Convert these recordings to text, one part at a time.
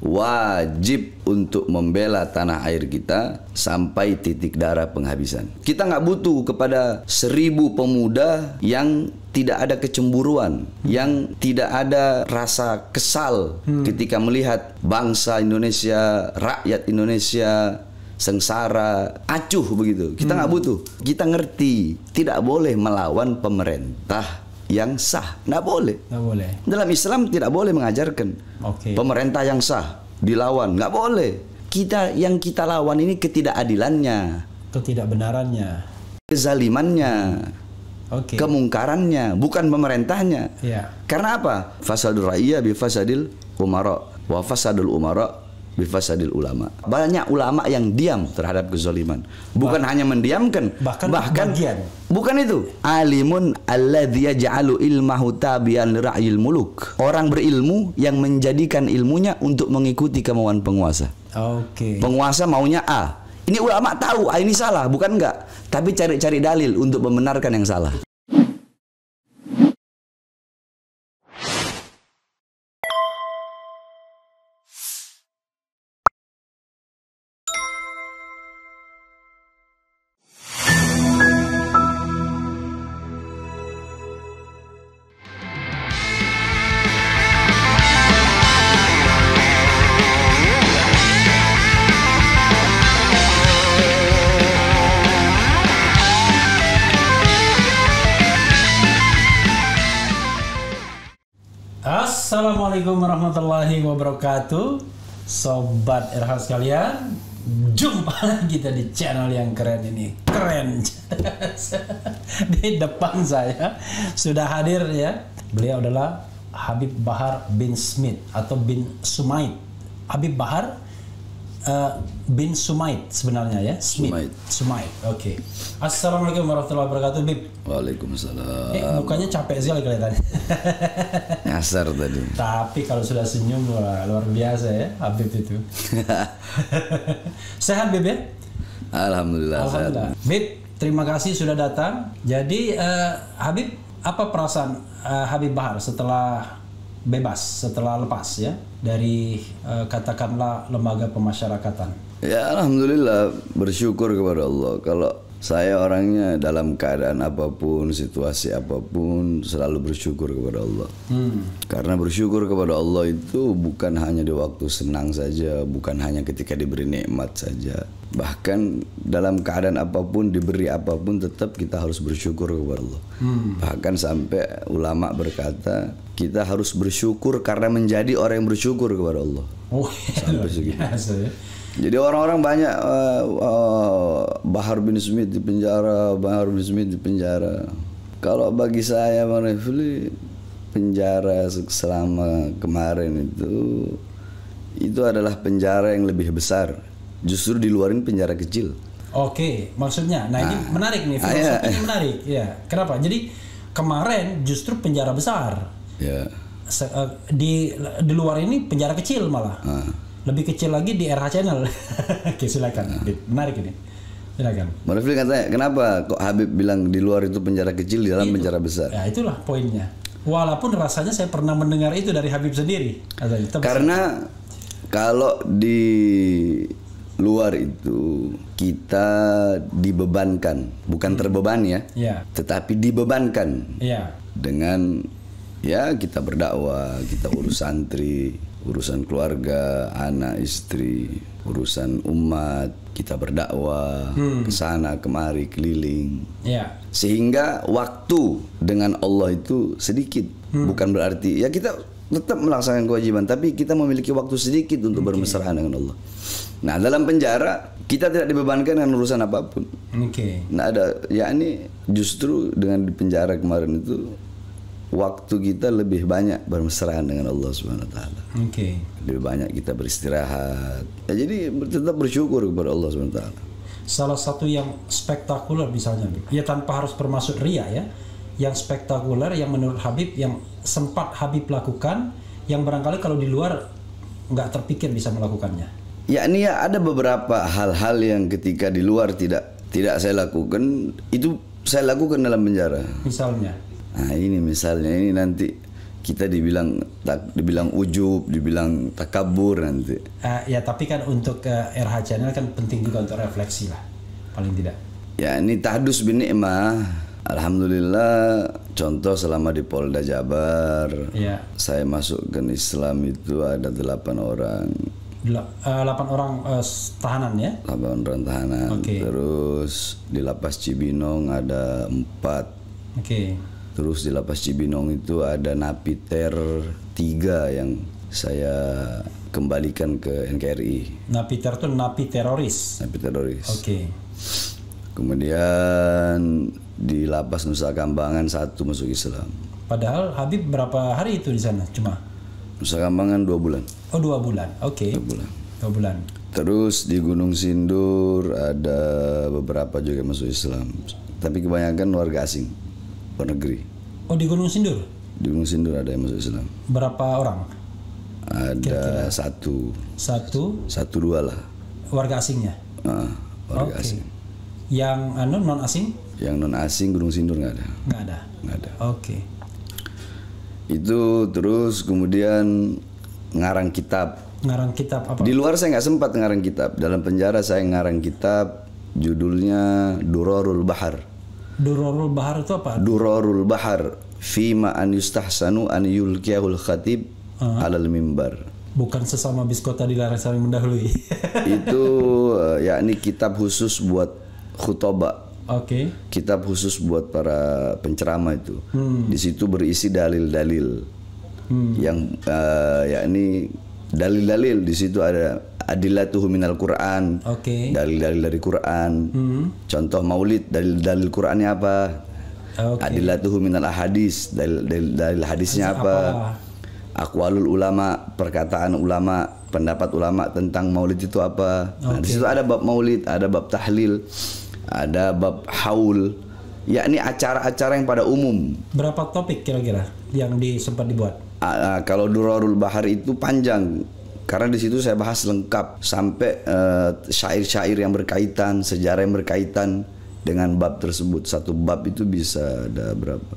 wajib untuk membela tanah air kita sampai titik darah penghabisan. Kita nggak butuh kepada 1000 pemuda yang tidak ada kecemburuan, yang tidak ada rasa kesal ketika melihat bangsa Indonesia, rakyat Indonesia sengsara, acuh begitu. Kita nggak butuh. Kita ngerti tidak boleh melawan pemerintah yang sah. Nggak boleh. Nggak boleh. Dalam Islam tidak boleh mengajarkan pemerintah yang sah dilawan. Nggak boleh. Yang kita lawan ini ketidakadilannya, ketidakbenarannya, kezalimannya, kemungkarannya, bukan pemerintahnya. Karena apa? Fasadul ra'iyah bi fasadil umara wa fasadul umara bifasadil ulama. Banyak ulama yang diam terhadap kezaliman. Bukan hanya mendiamkan, bahkan bukan itu. Alimun alladzi yaj'alu ilmahu tabi'an li ra'yil muluk. Orang berilmu yang menjadikan ilmunya untuk mengikuti kemauan penguasa. Penguasa maunya A. Ini ulama tahu A ini salah, bukan enggak. Tapi cari-cari dalil untuk membenarkan yang salah. Assalamualaikum warahmatullahi wabarakatuh, sobat RH sekalian. Jumpa lagi kita di channel yang keren ini. Keren. Di depan saya sudah hadir ya. Beliau adalah Habib Bahar bin Smith atau bin Sumaid. Habib Bahar bin Sumaid sebenarnya ya. Sumaid. Oke. Assalamualaikum warahmatullahi wabarakatuh, Bib. Waalaikumsalam. Mukanya capek sekali kelihatannya. Nyasar tadi. Tapi kalau sudah senyum luar biasa ya Habib itu. Sehat, Bib ya? Alhamdulillah. Sehat. Bib, terima kasih sudah datang. Jadi Habib, apa perasaan Habib Bahar setelah bebas, setelah lepas ya dari katakanlah lembaga pemasyarakatan? Ya alhamdulillah, bersyukur kepada Allah. Kalau saya orangnya dalam keadaan apapun, situasi apapun selalu bersyukur kepada Allah. Karena bersyukur kepada Allah itu bukan hanya di waktu senang saja, bukan hanya ketika diberi nikmat saja. Bahkan dalam keadaan apapun, diberi apapun, tetap kita harus bersyukur kepada Allah. Bahkan sampai ulama berkata, kita harus bersyukur karena menjadi orang yang bersyukur kepada Allah. Sampai segitu. Jadi orang-orang banyak Bahar bin Smith di penjara, Bahar bin Smith di penjara. Kalau bagi saya, Bang Refli, penjara selama kemarin itu adalah penjara yang lebih besar. Justru di luar ini penjara kecil. Maksudnya, ini menarik nih, filosofinya menarik. Ya, kenapa? Jadi kemarin justru penjara besar. Ya. Di luar ini penjara kecil malah. Lebih kecil lagi di RH Channel. Oke, silakan. Menarik ini. Silakan. Marifli katanya, kenapa kok Habib bilang di luar itu penjara kecil, di dalam penjara besar? Ya, itulah poinnya. Walaupun rasanya saya pernah mendengar itu dari Habib sendiri. Karena kalau di luar itu kita dibebankan, bukan terbebani ya. Tetapi dibebankan. Dengan kita berdakwah, kita urus santri, urusan keluarga, anak, istri, urusan umat, kita berdakwah ke sana kemari keliling. Sehingga waktu dengan Allah itu sedikit. Bukan berarti kita tetap melaksanakan kewajiban, tapi kita memiliki waktu sedikit untuk bermesraan dengan Allah. Nah, dalam penjara kita tidak dibebankan dengan urusan apapun. Nah, ada justru dengan di penjara kemarin itu waktu kita lebih banyak bermesraan dengan Allah Subhanahu wa taala. Lebih banyak kita beristirahat. Jadi tetap bersyukur kepada Allah Subhanahu wa taala. Salah satu yang spektakuler misalnya, ya tanpa harus bermaksud ria ya, yang spektakuler yang menurut Habib yang sempat Habib lakukan, yang barangkali kalau di luar nggak terpikir bisa melakukannya. Ada beberapa hal-hal yang ketika di luar tidak saya lakukan, itu saya lakukan dalam penjara. Misalnya? Nah, ini misalnya, ini nanti kita dibilang ujub, dibilang takabur nanti. Ya tapi kan untuk RH Channel kan penting juga untuk refleksi lah, paling tidak. Ya ini tahdus bin ni'mah. Alhamdulillah, contoh selama di Polda Jabar, saya masuk ke Islam itu ada 8 orang. 8 orang tahanan ya? 8 orang tahanan. Terus di Lapas Cibinong ada 4. Terus di Lapas Cibinong itu ada napiter 3 yang saya kembalikan ke NKRI. Napiter itu napi teroris. Napi teroris. Kemudian di Lapas Nusa Kambangan 1 masuk Islam. Padahal Habib berapa hari itu di sana? Cuma Nusa Kambangan 2 bulan. Oh 2 bulan. 2 bulan. Terus di Gunung Sindur ada beberapa juga masuk Islam. Tapi kebanyakan warga asing, luar negeri. Oh di Gunung Sindur? Di Gunung Sindur ada yang masuk Islam. Berapa orang? Ada Kira-kira. 1-2 lah. Warga asingnya? Warga asing. Yang non asing? Yang non asing Gunung Sindur nggak ada. Nggak ada. Itu terus kemudian ngarang kitab. Ngarang kitab apa? Di luar saya nggak sempat ngarang kitab. Dalam penjara saya ngarang kitab, judulnya Durarul Bahar. Durarul Bahar itu apa? Durarul Bahar fima an yustahsanu an yulkiyahul khatib alal mimbar. Bukan sesama biskota dilarang saling mendahului. Itu yakni kitab khusus buat khutbah. Kitab khusus buat para penceramah itu. Di situ berisi dalil-dalil yang yakni dalil-dalil. Di situ ada adillatuhu minal Quran, dalil-dalil dari Quran. Contoh maulid, dalil-dalil Qurannya apa? Adillatuhu minal ahadis, dalil hadisnya apa? Aqwalul ulama, perkataan ulama, pendapat ulama tentang maulid itu apa? Nah, di situ ada bab maulid, ada bab tahlil, ada bab haul, yakni acara-acara yang pada umum. Berapa topik kira-kira yang sempat dibuat? Kalau Durarul Bahar itu panjang, karena di situ saya bahas lengkap sampai syair-syair yang berkaitan, sejarah yang berkaitan dengan bab tersebut. Satu bab itu bisa ada berapa?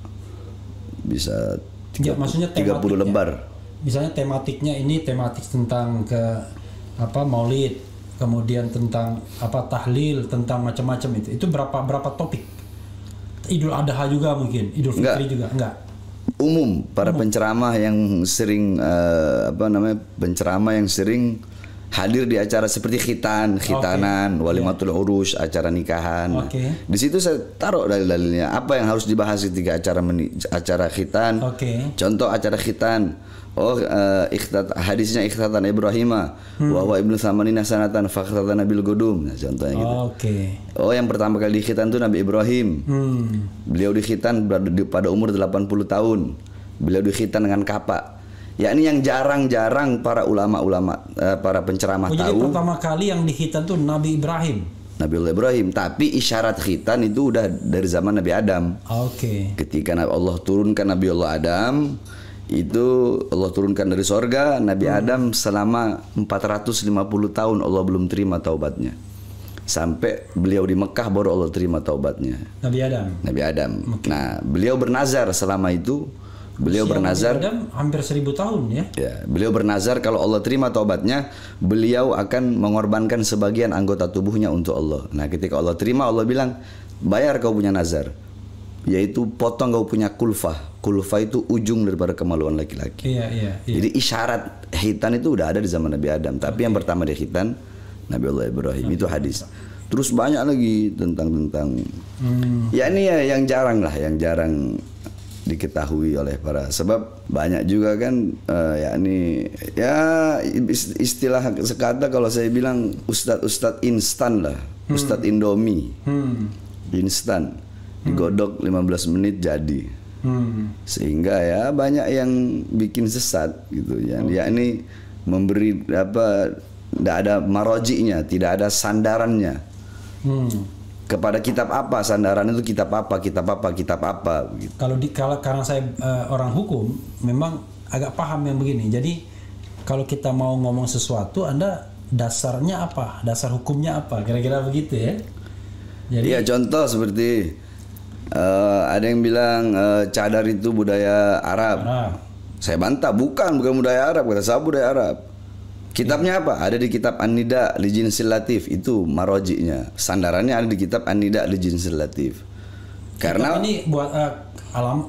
Bisa 30 lembar. Misalnya tematiknya ini tematik tentang maulid, kemudian tentang tahlil, tentang macam-macam itu. Itu berapa topik? Idul Adha juga mungkin, Idul Fitri juga enggak? Umum, para penceramah yang sering penceramah yang sering hadir di acara seperti khitanan, walimatul urus, acara nikahan. Di situ saya taruh dalil-dalilnya apa yang harus dibahas ketika acara khitan. Contoh acara khitan. Hadisnya ikhtatan Ibrahimah wa huwa ibnu thamanina sanatan fakhtatan bil gudum. Nah, contohnya gitu. Yang pertama kali dikhitan itu Nabi Ibrahim. Beliau dikhitan pada umur 80 tahun. Beliau dikhitan dengan kapak. Yakni yang jarang-jarang para ulama-ulama, para penceramah tahu. Jadi pertama kali yang dikhitan itu Nabi Ibrahim. Nabiullah Ibrahim, tapi isyarat khitan itu udah dari zaman Nabi Adam. Ketika Allah turunkan Nabiullah Adam, itu Allah turunkan dari sorga. Nabi Adam selama 450 tahun Allah belum terima taubatnya. Sampai beliau di Mekah baru Allah terima taubatnya. Nabi Adam. Nah, beliau bernazar selama itu. Beliau bernazar hampir 1000 tahun ya. Beliau bernazar kalau Allah terima taubatnya, beliau akan mengorbankan sebagian anggota tubuhnya untuk Allah. Nah, ketika Allah terima, Allah bilang, bayar kau punya nazar, yaitu potong kau punya kulfah. Kulfah itu ujung daripada kemaluan laki-laki. Jadi isyarat khitan itu udah ada di zaman Nabi Adam, tapi yang pertama di khitan Nabi Allah Ibrahim. Itu hadis. Terus banyak lagi tentang ya ini ya yang jarang diketahui oleh para, sebab banyak juga kan istilah sekata kalau saya bilang ustadz instan lah, ustadz Indomie, instan, digodok 15 menit jadi, sehingga ya banyak yang bikin sesat gitu ya, yakni memberi tidak ada marojinya, tidak ada sandarannya. Kepada kitab apa sandaran itu, kitab apa gitu. Karena saya orang hukum memang agak paham yang begini. Jadi kalau kita mau ngomong sesuatu, Anda dasarnya apa? Dasar hukumnya apa? Kira-kira begitu ya. Jadi ya contoh seperti ada yang bilang cadar itu budaya Arab. Saya bantah, bukan budaya Arab, kata saya budaya Arab. Kitabnya apa? Ada di kitab An-Nida li Jinsil Latif, itu marojiknya. Sandarannya ada di kitab An-Nida li Jinsil Latif. Karena ini buat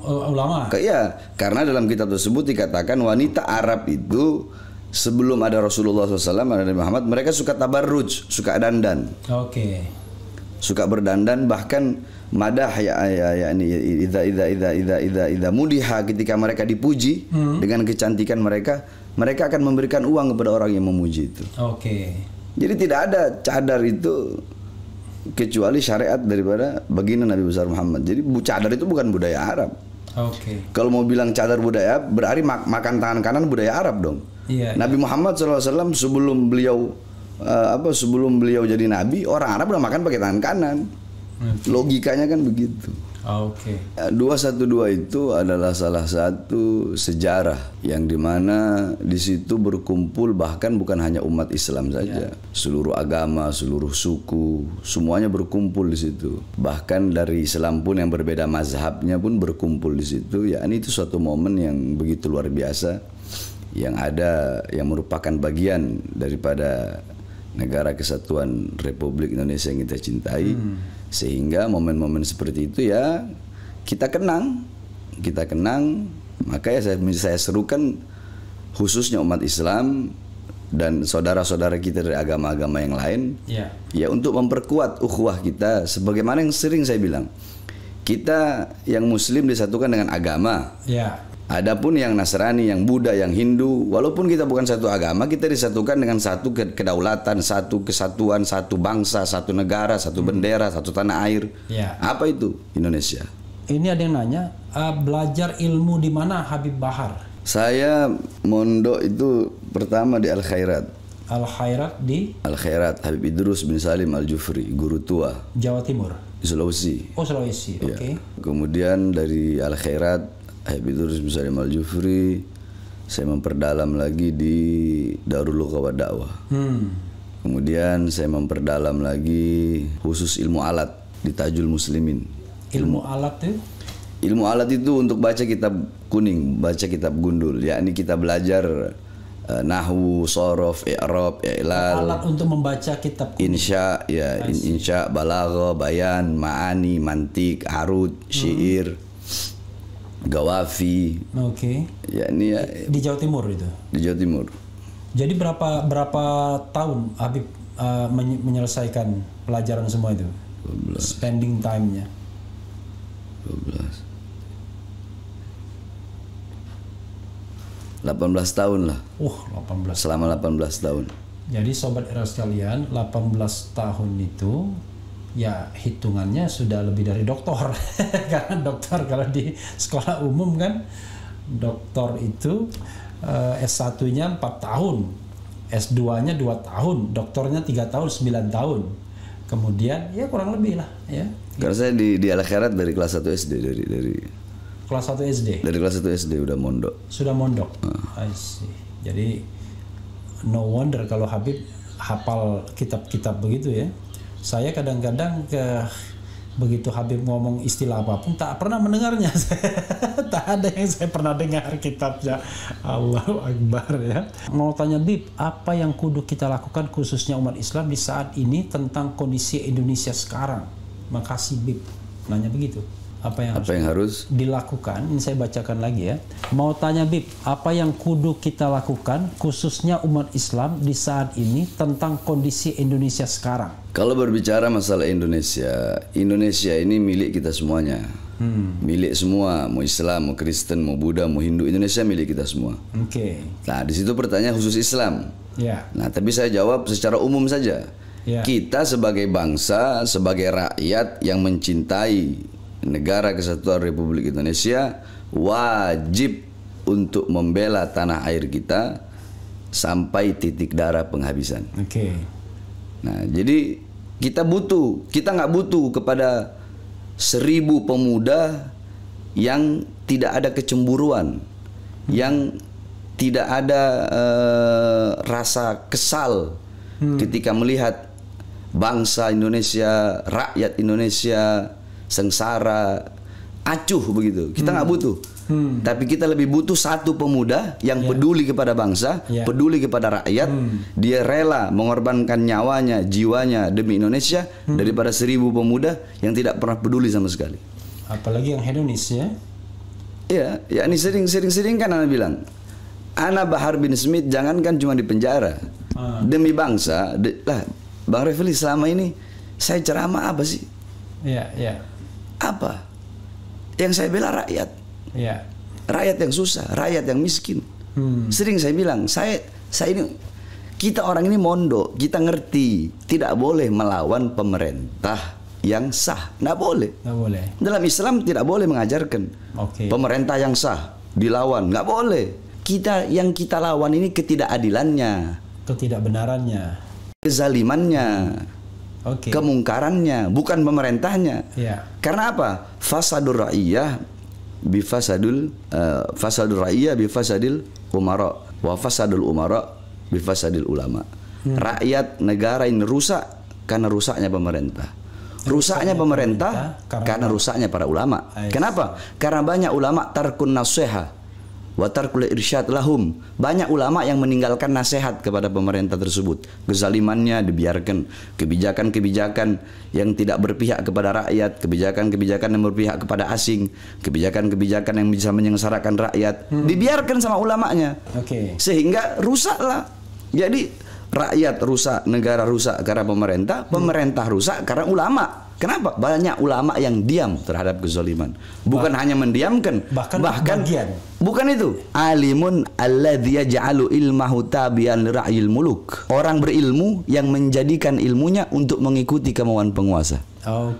ulama. Ya, karena dalam kitab tersebut dikatakan wanita Arab itu sebelum ada Rasulullah SAW, ada Nabi Muhammad, mereka suka tabarruj, suka dandan. Oke. Suka berdandan, bahkan madah idza mudiha, ketika mereka dipuji dengan kecantikan mereka akan memberikan uang kepada orang yang memuji itu. Oke. Jadi tidak ada cadar itu kecuali syariat daripada baginda Nabi besar Muhammad. Jadi cadar itu bukan budaya Arab. Oke. Kalau mau bilang cadar budaya, berarti makan tangan kanan budaya Arab dong. Iya. Nabi Muhammad SAW sebelum beliau jadi nabi, orang Arab udah makan pakai tangan kanan. Logikanya kan begitu. Oke. 212 itu adalah salah satu sejarah yang dimana di situ berkumpul bahkan bukan hanya umat Islam saja, seluruh agama, seluruh suku, semuanya berkumpul di situ. Bahkan dari Islam pun yang berbeda mazhabnya pun berkumpul di situ. Ya, ini itu suatu momen yang begitu luar biasa, yang merupakan bagian daripada Negara Kesatuan Republik Indonesia yang kita cintai. Sehingga momen-momen seperti itu ya kita kenang, makanya saya serukan khususnya umat Islam dan saudara-saudara kita dari agama-agama yang lain, ya untuk memperkuat ukhuwah kita. Sebagaimana yang sering saya bilang, kita yang Muslim disatukan dengan agama. Adapun yang Nasrani, yang Buddha, yang Hindu, walaupun kita bukan satu agama, kita disatukan dengan satu kedaulatan, satu kesatuan, satu bangsa, satu negara, satu bendera, satu tanah air. Apa itu Indonesia? Ini ada yang nanya, belajar ilmu di mana Habib Bahar? Saya mondok itu pertama di Al Khairat. Al Khairat di? Al Khairat, Habib Idrus bin Salim Al Jufri, guru tua. Jawa Timur? Di Sulawesi. Oh, Sulawesi, oke. Kemudian dari Al Khairat, Habib Idrus bin Salim Al Jufri, saya memperdalam lagi di Darul Lughah wa Dakwah. Kemudian saya memperdalam lagi khusus ilmu alat di Tajul Muslimin. Ilmu alat itu? Ilmu alat itu untuk baca kitab kuning, baca kitab gundul, yakni kita belajar nahwu, shorof, i'rab, i'lal. Alat untuk membaca kitab kuning. Insya, insya, balaghah, bayan, ma'ani, mantik, arud, syair, gawafi. Oke. Ya, ini ya, di Jawa Timur itu. Di Jawa Timur. Jadi berapa tahun Habib menyelesaikan pelajaran semua itu? 12. Spending time-nya. 12. 18 tahun lah. 18. Selama 18 tahun. Jadi sobat era sekalian, 18 tahun itu ya hitungannya sudah lebih dari doktor. Karena dokter kalau di sekolah umum kan doktor itu S1-nya 4 tahun, S2-nya 2 tahun, doktornya 3 tahun, 9 tahun. Kemudian ya kurang lebih lah ya. Karena saya di Al Khairat dari kelas 1 SD, dari kelas 1 SD. Dari kelas 1 SD udah mondok. Sudah mondok. I see. Jadi no wonder kalau Habib hafal kitab-kitab begitu ya. Saya kadang-kadang begitu Habib ngomong istilah apapun tak pernah mendengarnya. Tak ada yang saya pernah dengar kitabnya. Allahu Akbar ya. Mau tanya Bib, apa yang kudu kita lakukan khususnya umat Islam di saat ini tentang kondisi Indonesia sekarang? Makasih Bib. Nanya begitu. Apa yang harus dilakukan? Ini saya bacakan lagi ya. Mau tanya Bib, apa yang kudu kita lakukan khususnya umat Islam di saat ini tentang kondisi Indonesia sekarang? Kalau berbicara masalah Indonesia, Indonesia ini milik kita semuanya. Milik semua, mau Islam, mau Kristen, mau Buddha, mau Hindu, Indonesia milik kita semua. Oke. Nah, di situ pertanyaan khusus Islam. Nah, tapi saya jawab secara umum saja. Kita sebagai bangsa, sebagai rakyat yang mencintai Negara Kesatuan Republik Indonesia, wajib untuk membela tanah air kita sampai titik darah penghabisan. Nah, jadi kita nggak butuh kepada 1000 pemuda yang tidak ada kecemburuan, yang tidak ada rasa kesal ketika melihat bangsa Indonesia, rakyat Indonesia sengsara, acuh begitu. Kita nggak butuh. Tapi kita lebih butuh satu pemuda yang peduli kepada bangsa, peduli kepada rakyat. Dia rela mengorbankan nyawanya, jiwanya demi Indonesia daripada 1000 pemuda yang tidak pernah peduli sama sekali. Apalagi yang hedonis ya. Iya, ya ini sering kan Ana bilang, Ana Bahar bin Smith jangankan cuma di penjara demi bangsa. Lah, Bang Refli selama ini saya ceramah apa sih? Iya. Apa? Yang saya bela rakyat. Iya. Rakyat yang susah, rakyat yang miskin. Sering saya bilang, saya ini, kita orang ini mondok, kita ngerti tidak boleh melawan pemerintah yang sah, nggak boleh. Dalam Islam tidak boleh mengajarkan pemerintah yang sah dilawan, nggak boleh. Yang kita lawan ini ketidakadilannya, ketidakbenarannya, kezalimannya, kemungkarannya, bukan pemerintahnya. Karena apa? Fasadur ra'iyah bifasadul bifasadil umara, wa fasadul umara bifasadil ulama. Rakyat negara ini rusak karena rusaknya pemerintah. Rusaknya pemerintah karena rusaknya para ulama. Kenapa? Karena banyak ulama tarkun nasiha wa tarkul irsyad lahum. Banyak ulama yang meninggalkan nasihat kepada pemerintah tersebut. Kezalimannya dibiarkan, kebijakan-kebijakan yang tidak berpihak kepada rakyat, kebijakan-kebijakan yang berpihak kepada asing, kebijakan-kebijakan yang bisa menyengsarakan rakyat, dibiarkan sama ulamanya. Sehingga rusaklah. Jadi rakyat rusak, negara rusak karena pemerintah, pemerintah rusak karena ulama. Kenapa? Banyak ulama yang diam terhadap kezaliman. Bukan hanya mendiamkan, bahkan bukan itu. Alimun alladzi yaj'alu ilmahu tabi'an li ra'yil muluk. Orang berilmu yang menjadikan ilmunya untuk mengikuti kemauan penguasa.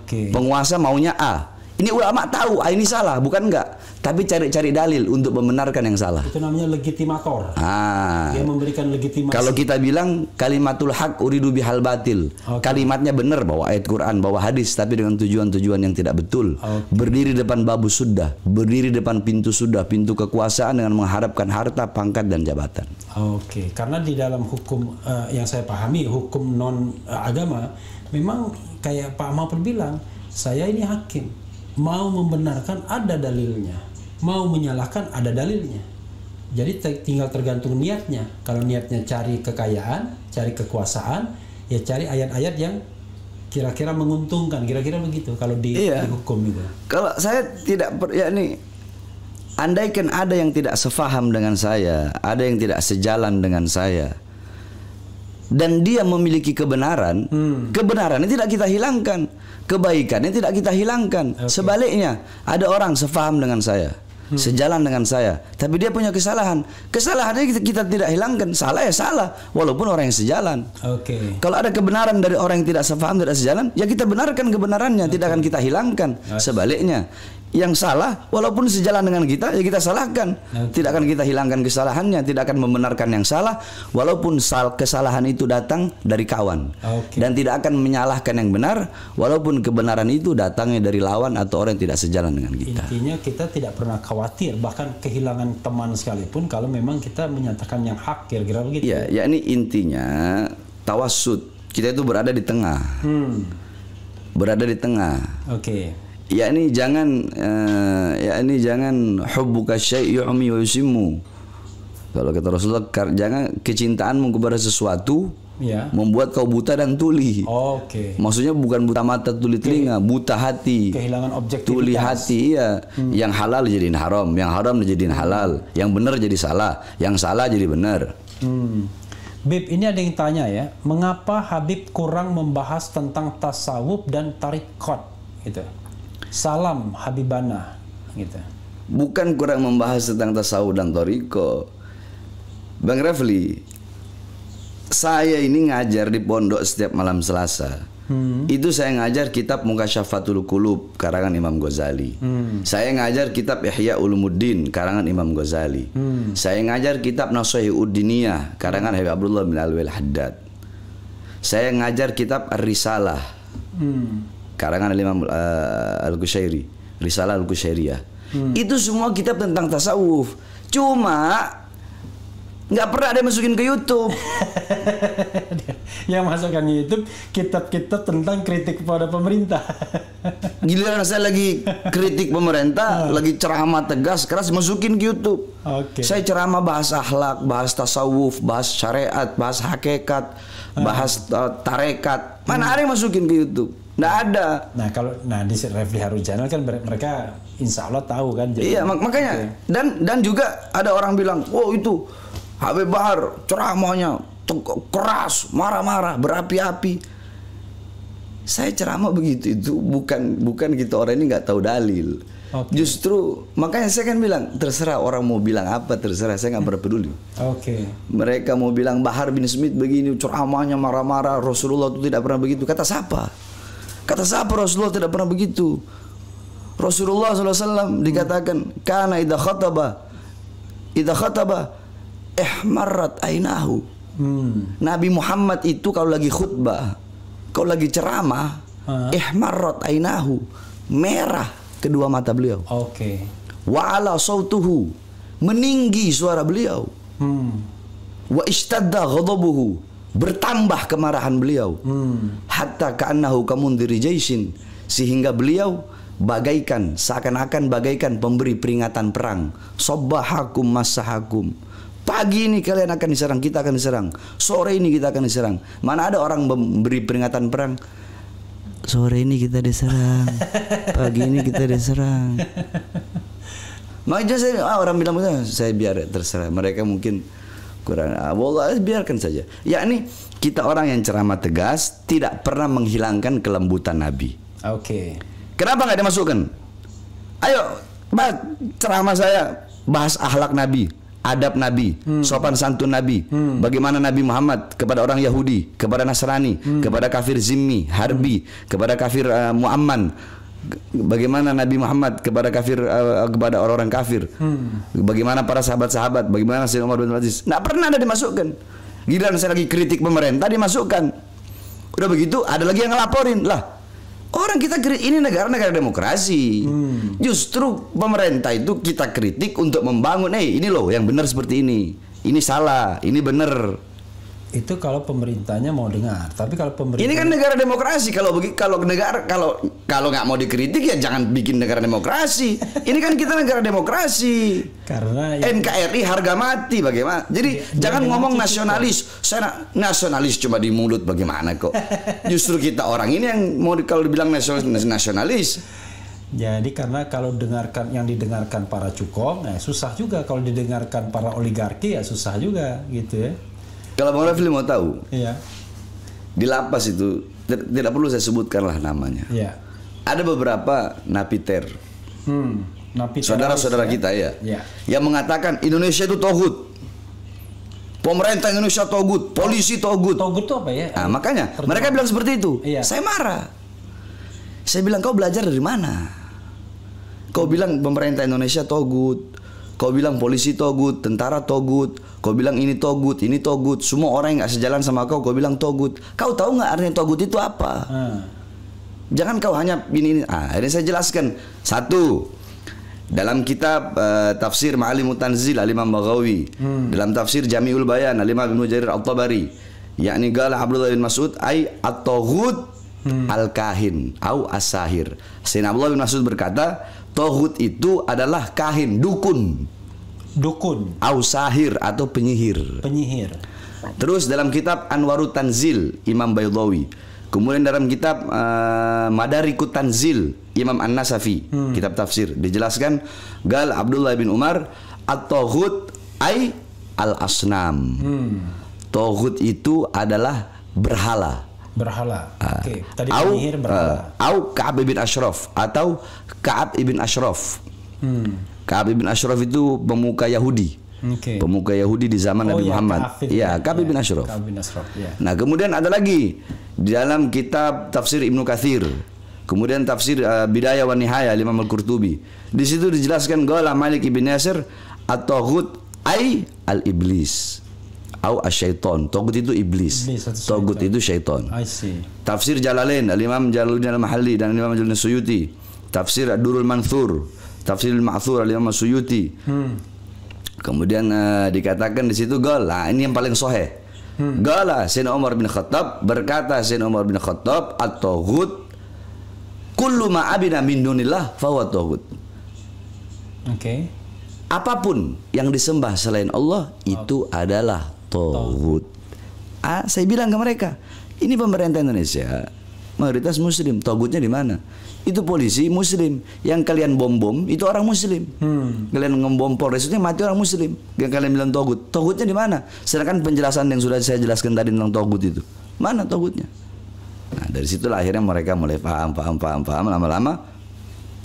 Penguasa maunya A. Ini ulama tahu ini salah, bukan enggak, tapi cari-cari dalil untuk membenarkan yang salah. Itu namanya legitimator. Dia memberikan legitimasi. Kalau kita bilang kalimatul haq uridu bihal batil, kalimatnya benar, bawa ayat Quran, bawa hadis, tapi dengan tujuan-tujuan yang tidak betul. Berdiri depan babu sudah, berdiri depan pintu sudah, pintu kekuasaan dengan mengharapkan harta, pangkat dan jabatan. Karena di dalam hukum yang saya pahami, hukum non agama, memang kayak Pak Mahfud bilang, saya ini hakim. Mau membenarkan ada dalilnya, mau menyalahkan ada dalilnya. Jadi tinggal tergantung niatnya. Kalau niatnya cari kekayaan, cari kekuasaan, ya cari ayat-ayat yang kira-kira menguntungkan, kira-kira begitu. Kalau di hukum itu. Kalau saya tidak andaikan ada yang tidak sefaham dengan saya, ada yang tidak sejalan dengan saya, dan dia memiliki kebenaran, kebenarannya tidak kita hilangkan, kebaikannya tidak kita hilangkan. Sebaliknya, ada orang sefaham dengan saya, sejalan dengan saya, tapi dia punya kesalahan. Kesalahannya kita tidak hilangkan. Salah ya salah, walaupun orang yang sejalan. Kalau ada kebenaran dari orang yang tidak sefaham, tidak sejalan, ya kita benarkan kebenarannya, tidak akan kita hilangkan. Sebaliknya, yang salah walaupun sejalan dengan kita, ya kita salahkan. Tidak akan kita hilangkan kesalahannya, tidak akan membenarkan yang salah walaupun kesalahan itu datang dari kawan. Dan tidak akan menyalahkan yang benar walaupun kebenaran itu datangnya dari lawan atau orang yang tidak sejalan dengan kita. Intinya kita tidak pernah khawatir bahkan kehilangan teman sekalipun kalau memang kita menyatakan yang hak, kira-kira begitu. Ya ini intinya tawassut. Kita itu berada di tengah. Berada di tengah. Ya ini jangan hubbuka syai' yu'mi wa yusimmu. Kalau kata Rasulullah, jangan kecintaanmu kepada sesuatu membuat kau buta dan tuli. Maksudnya bukan buta mata tuli telinga, buta hati. Kehilangan objektivitas. Tuli hati, Yang halal jadiin haram, yang haram jadiin halal, yang benar jadi salah, yang salah jadi benar. Bib, ini ada yang tanya ya, mengapa Habib kurang membahas tentang tasawuf dan tarikot gitu? Salam Habibana gitu. Bukan kurang membahas tentang tasawuf dan thariqah. Bang Refli, saya ini ngajar di pondok setiap malam Selasa. Itu saya ngajar kitab Mukasyafatul Qulub karangan Imam Ghazali. Saya ngajar kitab Ihya Ulumuddin karangan Imam Ghazali. Saya ngajar kitab Nashihud Diniyah karangan Habib Abdullah bin Alwi Al-Haddad. Saya ngajar kitab Ar-Risalah karangan Imam Al-Qushairi, Risalah Al-Qushairiyah. Itu semua kitab tentang tasawuf. Cuma nggak pernah ada masukin ke YouTube. yang masukkan YouTube kitab-kitab tentang kritik kepada pemerintah. Giliran saya lagi kritik pemerintah, lagi ceramah tegas keras masukin ke YouTube. Saya ceramah bahas akhlak, bahas tasawuf, bahas syariat, bahas hakikat, bahas tarekat. Mana ada yang masukin ke YouTube? Nggak ada. Nah kalau di Refli Harun Channel kan mereka insya Allah tahu kan. Iya makanya. Dan juga ada orang bilang, oh itu Habib Bahar ceramahnya keras, marah-marah, berapi-api. Saya ceramah begitu itu bukan kita orang ini nggak tahu dalil. Justru makanya saya kan bilang terserah orang mau bilang apa, terserah, saya nggak pernah peduli. Mereka mau bilang Bahar bin Smith begini ceramahnya marah-marah, Rasulullah itu tidak pernah begitu. Kata siapa? Kata siapa Rasulullah tidak pernah begitu? Rasulullah SAW dikatakan kana idza khataba ihmarrat ainahu. Nabi Muhammad itu kalau lagi khutbah, kalau lagi ceramah, ihmarrat ainahu, merah kedua mata beliau. Wa ala sautuhu, meninggi suara beliau. Wa ishtadda ghadabuhu, bertambah kemarahan beliau. Hatta ka'annahu kamundiri jaisin, sehingga beliau bagaikan, seakan-akan bagaikan pemberi peringatan perang. Sobbahakum massahakum, pagi ini kalian akan diserang, kita akan diserang. Sore ini kita akan diserang. Mana ada orang memberi peringatan perang, sore ini kita diserang, pagi ini kita diserang. Makanya orang bilang saya biar terserah, mereka mungkin kurang, wallah biarkan saja. Yakni kita orang yang ceramah tegas tidak pernah menghilangkan kelembutan Nabi. Kenapa nggak dimasukkan? Ayo, ceramah saya bahas akhlak Nabi, adab Nabi, sopan santun Nabi, bagaimana Nabi Muhammad kepada orang Yahudi, kepada Nasrani, kepada kafir zimmi, harbi, kepada kafir mu'amman, bagaimana Nabi Muhammad kepada kafir, kepada orang-orang kafir, bagaimana para sahabat-sahabat, bagaimana Sayyidina Umar bin Aziz. Nggak pernah ada dimasukkan. Giliran saya lagi kritik pemerintah dimasukkan. Udah begitu ada lagi yang ngelaporin lah. Orang kita ini negara demokrasi. Justru pemerintah itu kita kritik untuk membangun. Ini loh yang benar seperti ini. Ini salah, ini benar. Itu kalau pemerintahnya mau dengar. Tapi kalau pemerintah ini kan negara demokrasi. Kalau negara kalau nggak mau dikritik ya jangan bikin negara demokrasi. Ini kan kita negara demokrasi. Karena NKRI harga mati bagaimana? Jadi jangan ngomong nasionalis. Saya nasionalis cuma di mulut bagaimana kok. Justru kita orang ini yang mau kalau dibilang nasionalis. Jadi karena kalau yang didengarkan para cukong, susah juga. Kalau didengarkan para oligarki ya susah juga gitu ya. Kalau Bang Refli mau tahu, di lapas itu tidak perlu saya sebutkanlah namanya. Ada beberapa napiter, saudara-saudara kita yang mengatakan Indonesia itu togut, pemerintah Indonesia togut, polisi togut. Togut itu apa ya? Nah, makanya mereka bilang seperti itu. Saya marah. Saya bilang kau belajar dari mana? Kau bilang pemerintah Indonesia togut. Kau bilang polisi togut, tentara togut, kau bilang ini togut, semua orang yang nggak sejalan sama kau bilang togut. Kau tahu nggak artinya togut itu apa? Jangan kau hanya ini. Ini saya jelaskan. Satu, dalam kitab tafsir Ma'alimut Tanzil Al-Imam Baghawi, dalam tafsir Jami'ul Bayan Al-Imam Ibnu Jarir At-Tabari, yakni qala Abdullah bin Mas'ud ay at-taghut al-kahin au as-sahir. Sayyidina Abdullah bin Mas'ud berkata, toghut itu adalah kahin, dukun, au sahir atau penyihir. Terus dalam kitab Anwarut Tanzil Imam Baydawi, kemudian dalam kitab Madarikut Tanzil Imam An-Nasafi, kitab tafsir, dijelaskan gal Abdullah bin Umar at-taghut ay al-asnam. Toghut itu adalah berhala. Tadi penyihir berhala. Au Ka'ab bin Ashraf atau Ka'ab ibn Ashraf. Ka'ab ibn Ashraf itu pemuka Yahudi. Pemuka Yahudi di zaman Nabi Muhammad. Ka'ab bin Ashraf. Nah, kemudian ada lagi di dalam kitab tafsir Ibnu Katsir. Kemudian tafsir Bidayah wa Nihayah Imam Al-Qurtubi. Di situ dijelaskan qala Malik ibn Yasir at-taghut ay al-iblis. Au asyaiton. Togut itu iblis. Togut itu syaiton. Tafsir Jalalain Al-Imam Jalaluddin Al-Mahalli dan Imam Jalaluddin Suyuti. Tafsir Ad-Durrul Manthur, Tafsir Al-Ma'thur Al-Imam Suyuti. Kemudian dikatakan di situ ini yang paling sahih. Gala Sayyidina Umar bin Khattab, berkata Sayyidina Umar bin Khattab, at-taghut kullu ma abina min dunillah fa huwa taghut. Oke. Apapun yang disembah selain Allah itu adalah taghut. Saya bilang ke mereka, ini pemerintah Indonesia mayoritas muslim, taghutnya di mana? Itu polisi muslim, yang kalian bom itu orang muslim. Kalian ngebom Polres itu mati orang muslim. Yang kalian bilang taghut, taghutnya di mana? Sedangkan penjelasan yang sudah saya jelaskan tadi tentang taghut itu, mana taghutnya? Nah, dari situlah akhirnya mereka mulai paham, lama-lama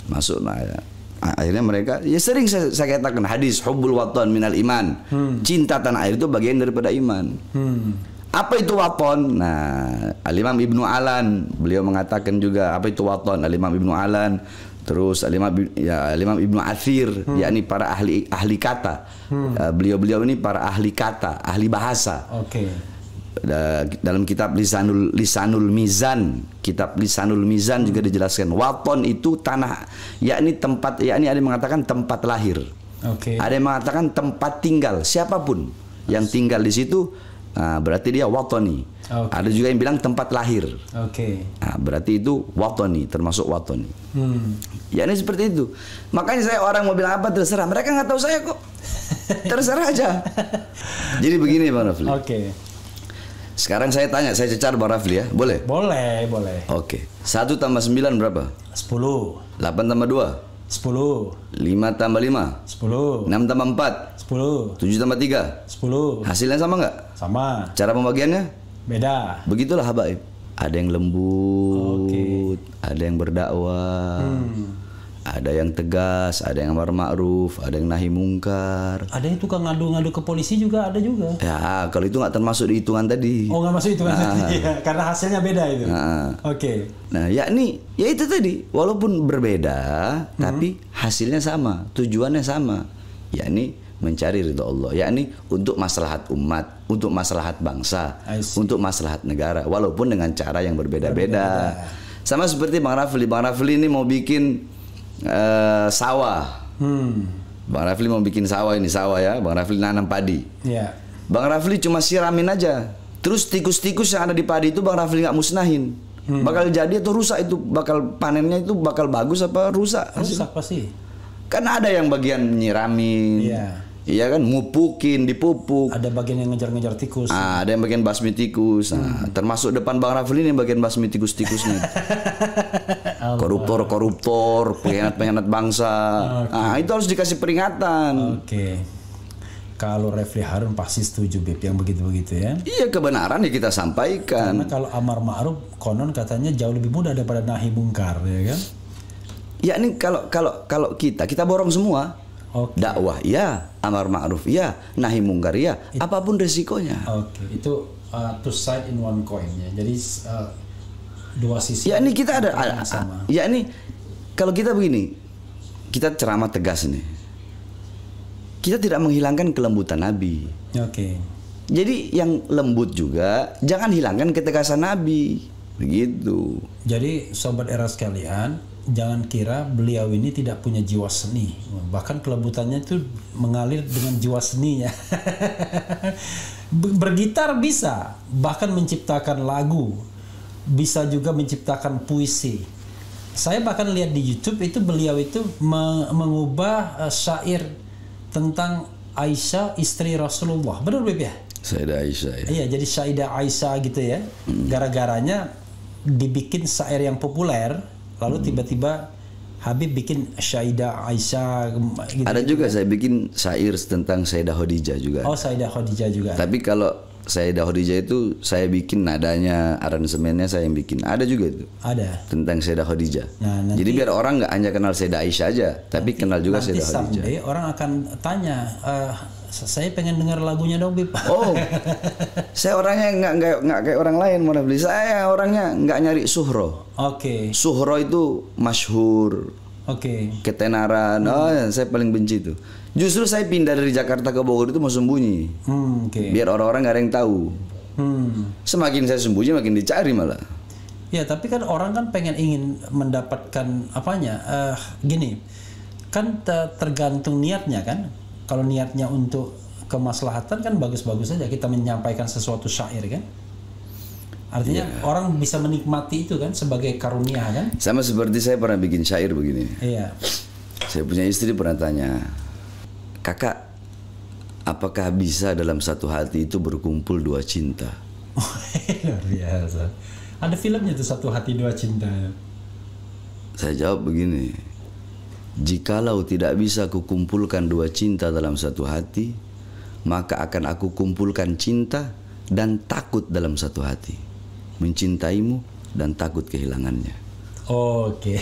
masuk. Nah, ya. Akhirnya mereka, ya sering saya katakan hadis hubbul watan minal iman. Cinta tanah air itu bagian daripada iman. Apa itu waton? Nah, Al-Imam Ibnu Alan beliau mengatakan juga apa itu waton. Al-Imam Ibnu Alan, terus Al-Imam Ibnu Athir, yakni para ahli kata. Beliau ini para ahli kata, ahli bahasa. Oke. Dalam kitab Lisanul Mizan, kitab Lisanul Mizan juga dijelaskan waton itu tanah, yakni tempat, yakni ada yang mengatakan tempat lahir. Oke. Ada yang mengatakan tempat tinggal siapapun yang tinggal di situ. Nah, berarti dia watoni. Ada juga yang bilang tempat lahir. Nah, berarti itu watoni, termasuk watoni. Ya ini seperti itu. Makanya saya orang mau bilang apa terserah. Mereka nggak tahu saya kok. Terserah aja. Jadi begini Bang Rafli. Sekarang saya tanya, saya cecar Bang Rafli ya. Boleh? Boleh. 1 tambah 9 berapa? 10. 8 tambah 2? 10. 5 tambah 5? 10. 6 tambah 4? 10. 7 tambah 3? 10. Hasilnya sama nggak? Sama. Cara pembagiannya? Beda. Begitulah habaib. Ada yang lembut, ada yang berdakwah, ada yang tegas, ada yang amar ma'ruf, ada yang nahi mungkar. Ada yang tukang ngadu-ngadu ke polisi juga ada juga. Ya, kalau itu nggak termasuk di hitungan tadi. Oh, nggak masuk hitungan tadi ya, karena hasilnya beda itu. Nah, yakni ya itu tadi, walaupun berbeda, tapi hasilnya sama, tujuannya sama, yakni mencari ridha Allah, yakni untuk maslahat umat, untuk maslahat bangsa, untuk maslahat negara, walaupun dengan cara yang berbeda-beda. Sama seperti Bang Rafli. Bang Rafli ini mau bikin sawah. Bang Rafli mau bikin sawah ini, sawah ya. Bang Rafli nanam padi. Bang Rafli cuma siramin aja. Terus tikus-tikus yang ada di padi itu Bang Rafli nggak musnahin. Bakal jadi atau rusak itu, bakal panennya itu bakal bagus apa rusak? Rusak pasti. Kan ada yang bagian nyiramin. Iya kan, mupukin, dipupuk. Ada bagian yang ngejar-ngejar tikus. Ada yang bagian basmi tikus. Termasuk depan Bang Rafli ini bagian basmi tikus-tikusnya. Koruptor, pengkhianat bangsa. Itu harus dikasih peringatan. Kalau Rafli Harun pasti setuju Beb yang begitu-begitu ya. Iya, kebenaran ya kita sampaikan. Karena kalau amar ma'ruf konon katanya jauh lebih mudah daripada nahi mungkar ya kan. Ya ini kalau kita borong semua. Dakwah ya, amar ma'ruf ya, nahi mungkar ya, apapun resikonya. Itu two side in one coin ya. Jadi dua sisi. Ya ini kita ada sama. Ya ini kalau kita begini, kita ceramah tegas nih. Kita tidak menghilangkan kelembutan Nabi. Jadi yang lembut juga jangan hilangkan ketegasan Nabi. Begitu. Jadi sobat era sekalian, jangan kira beliau ini tidak punya jiwa seni. Bahkan kelembutannya itu mengalir dengan jiwa seninya. Bergitar bisa, bahkan menciptakan lagu, bisa juga menciptakan puisi. Saya bahkan lihat di YouTube itu beliau itu mengubah syair tentang Aisyah istri Rasulullah. Benar Beb ya? Sayyidah Aisyah ya. Iya, jadi Sayyidah Aisyah gitu ya. Gara-garanya dibikin syair yang populer. Lalu tiba-tiba Habib bikin Sayyidah Aisyah gitu. Ada juga saya bikin syair tentang Sayyidah Khadijah juga. Sayyidah Khadijah juga. Tapi kalau Sayyidah Khadijah itu saya bikin nadanya, aransemennya saya yang bikin. Ada juga itu. Ada. Tentang Sayyidah Khadijah. Nanti, jadi biar orang nggak hanya kenal Sayyidah Aisyah aja, tapi kenal juga Sayyidah Khadijah. Nanti orang akan tanya, saya pengen dengar lagunya dong Bib. Saya orangnya nggak kayak orang lain mau beli. Saya orangnya nggak nyari suhro. Suhro itu masyhur. Ketenaran. Saya paling benci itu. Justru saya pindah dari Jakarta ke Bogor itu mau sembunyi. Biar orang-orang nggak ada yang tahu. Semakin saya sembunyi makin dicari malah. Ya tapi kan orang kan ingin mendapatkan apanya. Gini, kan tergantung niatnya kan. Kalau niatnya untuk kemaslahatan kan bagus-bagus saja kita menyampaikan sesuatu syair kan. Artinya orang bisa menikmati itu kan sebagai karunia kan. Sama seperti saya pernah bikin syair begini. Iya. Saya punya istri pernah tanya, kakak, apakah bisa dalam satu hati itu berkumpul dua cinta? Luar biasa. Ada filmnya tuh Satu Hati Dua Cinta. Saya jawab begini, jikalau tidak bisa kukumpulkan dua cinta dalam satu hati, maka akan aku kumpulkan cinta dan takut dalam satu hati, mencintaimu dan takut kehilangannya. Oke.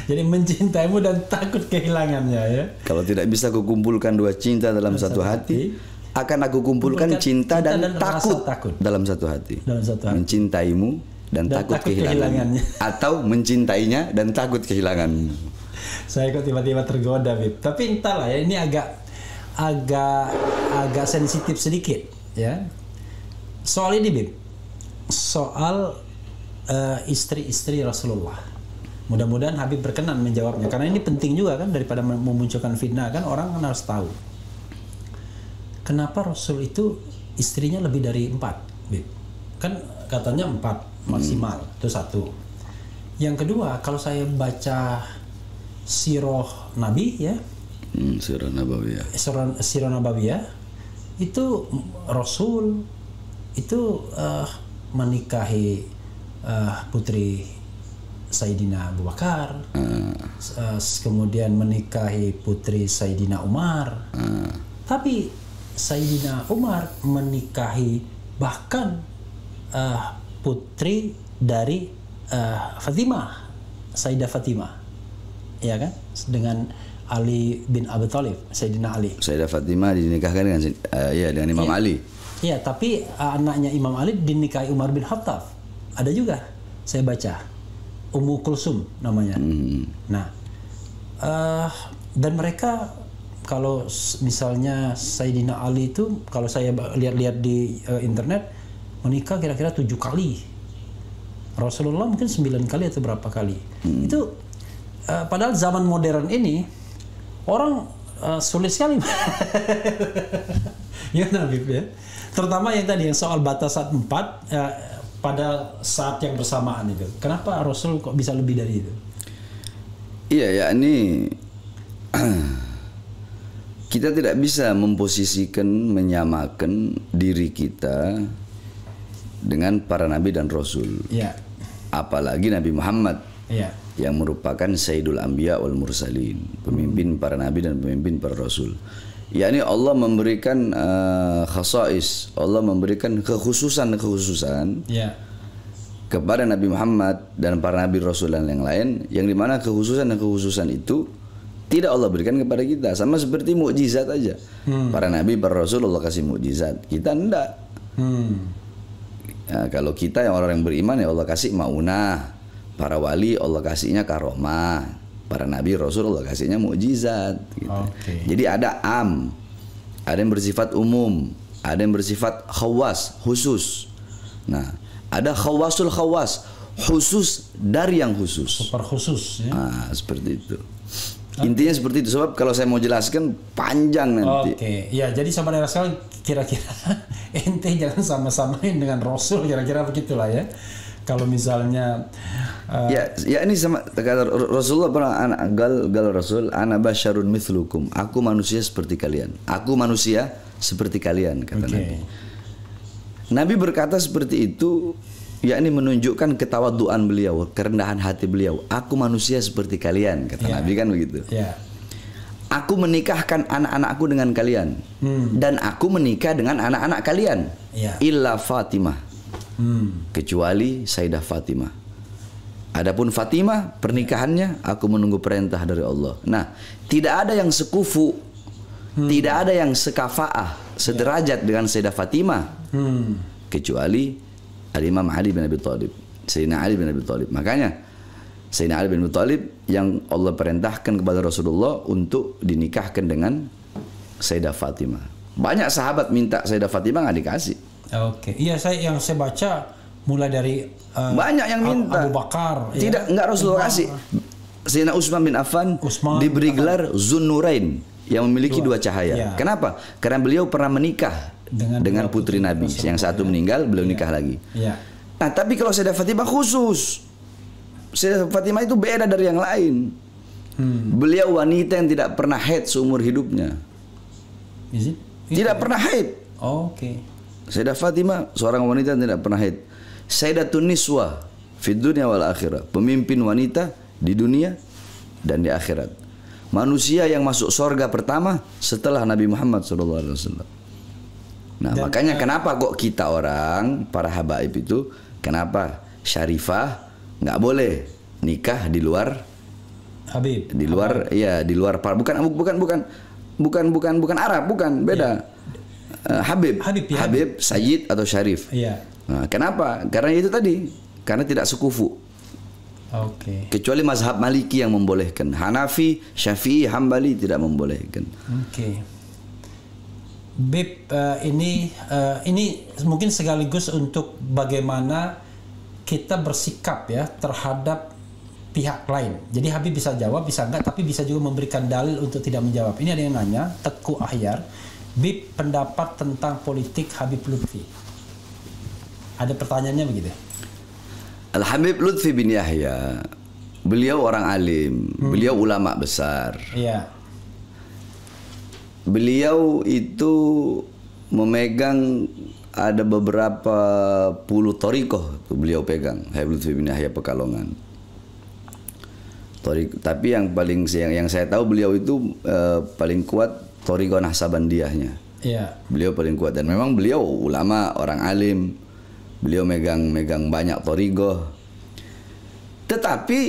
Jadi mencintaimu dan takut kehilangannya ya. Kalau tidak bisa kukumpulkan dua cinta dalam satu hati, akan aku kumpulkan cinta dan takut dalam satu hati. Mencintaimu dan takut kehilangannya. Atau mencintainya dan takut kehilanganmu. Saya kok tiba-tiba tergoda, Bib. Tapi entahlah ya, ini agak sensitif sedikit ya. Soal ini, Bib. Soal istri-istri Rasulullah. Mudah-mudahan Habib berkenan menjawabnya, karena ini penting juga kan, daripada memunculkan fitnah kan, orang kan harus tahu kenapa Rasul itu istrinya lebih dari 4, Bib. Kan katanya 4 maksimal, itu satu. Yang kedua, kalau saya baca sirah Nabi ya, sirah Nabawiyah, sirah Nabawiyah, itu Rasul itu menikahi putri Sayyidina Abu Bakar, kemudian menikahi putri Sayyidina Umar, tapi Sayyidina Umar menikahi bahkan putri dari Fatimah, Sayyidah Fatimah, ya kan, dengan Ali bin Abi Thalib, Sayyidina Ali. Sayyidah Fatimah dinikahkan dengan Imam Ali. Iya, tapi anaknya Imam Ali dinikahi Umar bin Khattab. Ada juga, saya baca. Ummu Kulsum namanya. Nah, dan mereka kalau misalnya Sayyidina Ali itu, kalau saya lihat-lihat di internet, menikah kira-kira 7 kali. Rasulullah mungkin 9 kali atau berapa kali. Itu padahal zaman modern ini orang sulit sekali. Ya Nabi ya. Terutama yang tadi yang soal batasan 4 pada saat yang bersamaan itu. Kenapa Rasul kok bisa lebih dari itu? Iya, ya ini kita tidak bisa memposisikan, menyamakan diri kita dengan para nabi dan rasul. Ya. Apalagi Nabi Muhammad. Ya. Yang merupakan Sayyidul Anbiya wal Mursalin, pemimpin para nabi dan pemimpin para rasul. yakni Allah memberikan khasais, Allah memberikan kekhususan kepada Nabi Muhammad dan para Nabi Rasul dan yang lain, yang dimana kekhususan dan kekhususan itu tidak Allah berikan kepada kita. Sama seperti mukjizat aja. Para Nabi, para Rasul Allah kasih mukjizat, kita enggak. Ya, kalau kita yang orang yang beriman ya Allah kasih maunah, para wali Allah kasihnya karomah, para Nabi Rasul Allah kasihnya mukjizat gitu. Jadi ada am, ada yang bersifat umum, ada yang bersifat khawas, khusus. Nah, ada khawasul khawas, khusus dari yang khusus. Super khusus ya. Nah, seperti itu. Intinya seperti itu. Sebab kalau saya mau jelaskan panjang nanti. Ya, jadi sahabat Rasul, kira-kira ente jangan sama-samain dengan Rasul, kira-kira begitulah ya. Kalau misalnya ya ini sama kata Rasulullah pernah gal Rasul, ana basyarun mithlukum. Aku manusia seperti kalian. Aku manusia seperti kalian, kata Nabi. Nabi berkata seperti itu, yakni menunjukkan ketawaduan beliau, kerendahan hati beliau. Aku manusia seperti kalian, kata Nabi kan begitu. Aku menikahkan anak-anakku dengan kalian, dan aku menikah dengan anak-anak kalian. Illa Fatimah, kecuali Sayyidah Fatimah. Adapun Fatimah pernikahannya aku menunggu perintah dari Allah. Nah, tidak ada yang sekufu, tidak ada yang sekafaah, sederajat dengan Sayyidah Fatimah, kecuali Imam Ali bin Abi Thalib, Sayyidina Ali bin Abi Thalib. Makanya Sayyidina Ali bin Abi Thalib yang Allah perintahkan kepada Rasulullah untuk dinikahkan dengan Sayyidah Fatimah. Banyak sahabat minta Sayyidah Fatimah nggak dikasih. Iya, yang saya baca mulai dari banyak yang minta. Abu Bakar. Tidak, nggak Rasulullah kasih. Sayyidina Utsman bin Affan diberi gelar Zunnurain, yang memiliki dua cahaya. Kenapa? Karena beliau pernah menikah dengan putri Nabi. Yang satu meninggal, beliau nikah lagi. Nah, tapi kalau Sayyidah Fatimah khusus. Sayyidah Fatimah itu beda dari yang lain. Beliau wanita yang tidak pernah haid seumur hidupnya. Tidak pernah haid. Sayyidah Fatimah seorang wanita yang tidak pernah haid. Sayyidatun Niswa fid dunya wal akhirah, pemimpin wanita di dunia dan di akhirat. Manusia yang masuk surga pertama setelah Nabi Muhammad SAW. Nah, makanya kenapa kok kita orang para habaib itu, kenapa syarifah nggak boleh nikah di luar Habib, di luar di luar bukan Arab, bukan, beda. Habib, Sayyid atau Syarif. Nah, kenapa? Karena itu tadi, karena tidak sekufu. Kecuali mazhab Maliki yang membolehkan. Hanafi, Syafi'i, Hambali tidak membolehkan. Bib, ini mungkin sekaligus untuk bagaimana kita bersikap ya terhadap pihak lain. Jadi Habib bisa jawab, bisa enggak, tapi bisa juga memberikan dalil untuk tidak menjawab. Ini ada yang nanya, Teguh Ahyar, Bib, pendapat tentang politik Habib Lutfi. Ada pertanyaannya begitu. Al-Habib Lutfi bin Yahya, beliau orang alim, beliau ulama besar. Beliau itu memegang ada beberapa puluh thariqah beliau pegang. Habib Lutfi bin Yahya Pekalongan. Tapi yang saya tahu beliau itu paling kuat thariqah Nahsabandiyahnya. Beliau paling kuat, dan memang beliau ulama, orang alim. Beliau megang banyak thariqah. Tetapi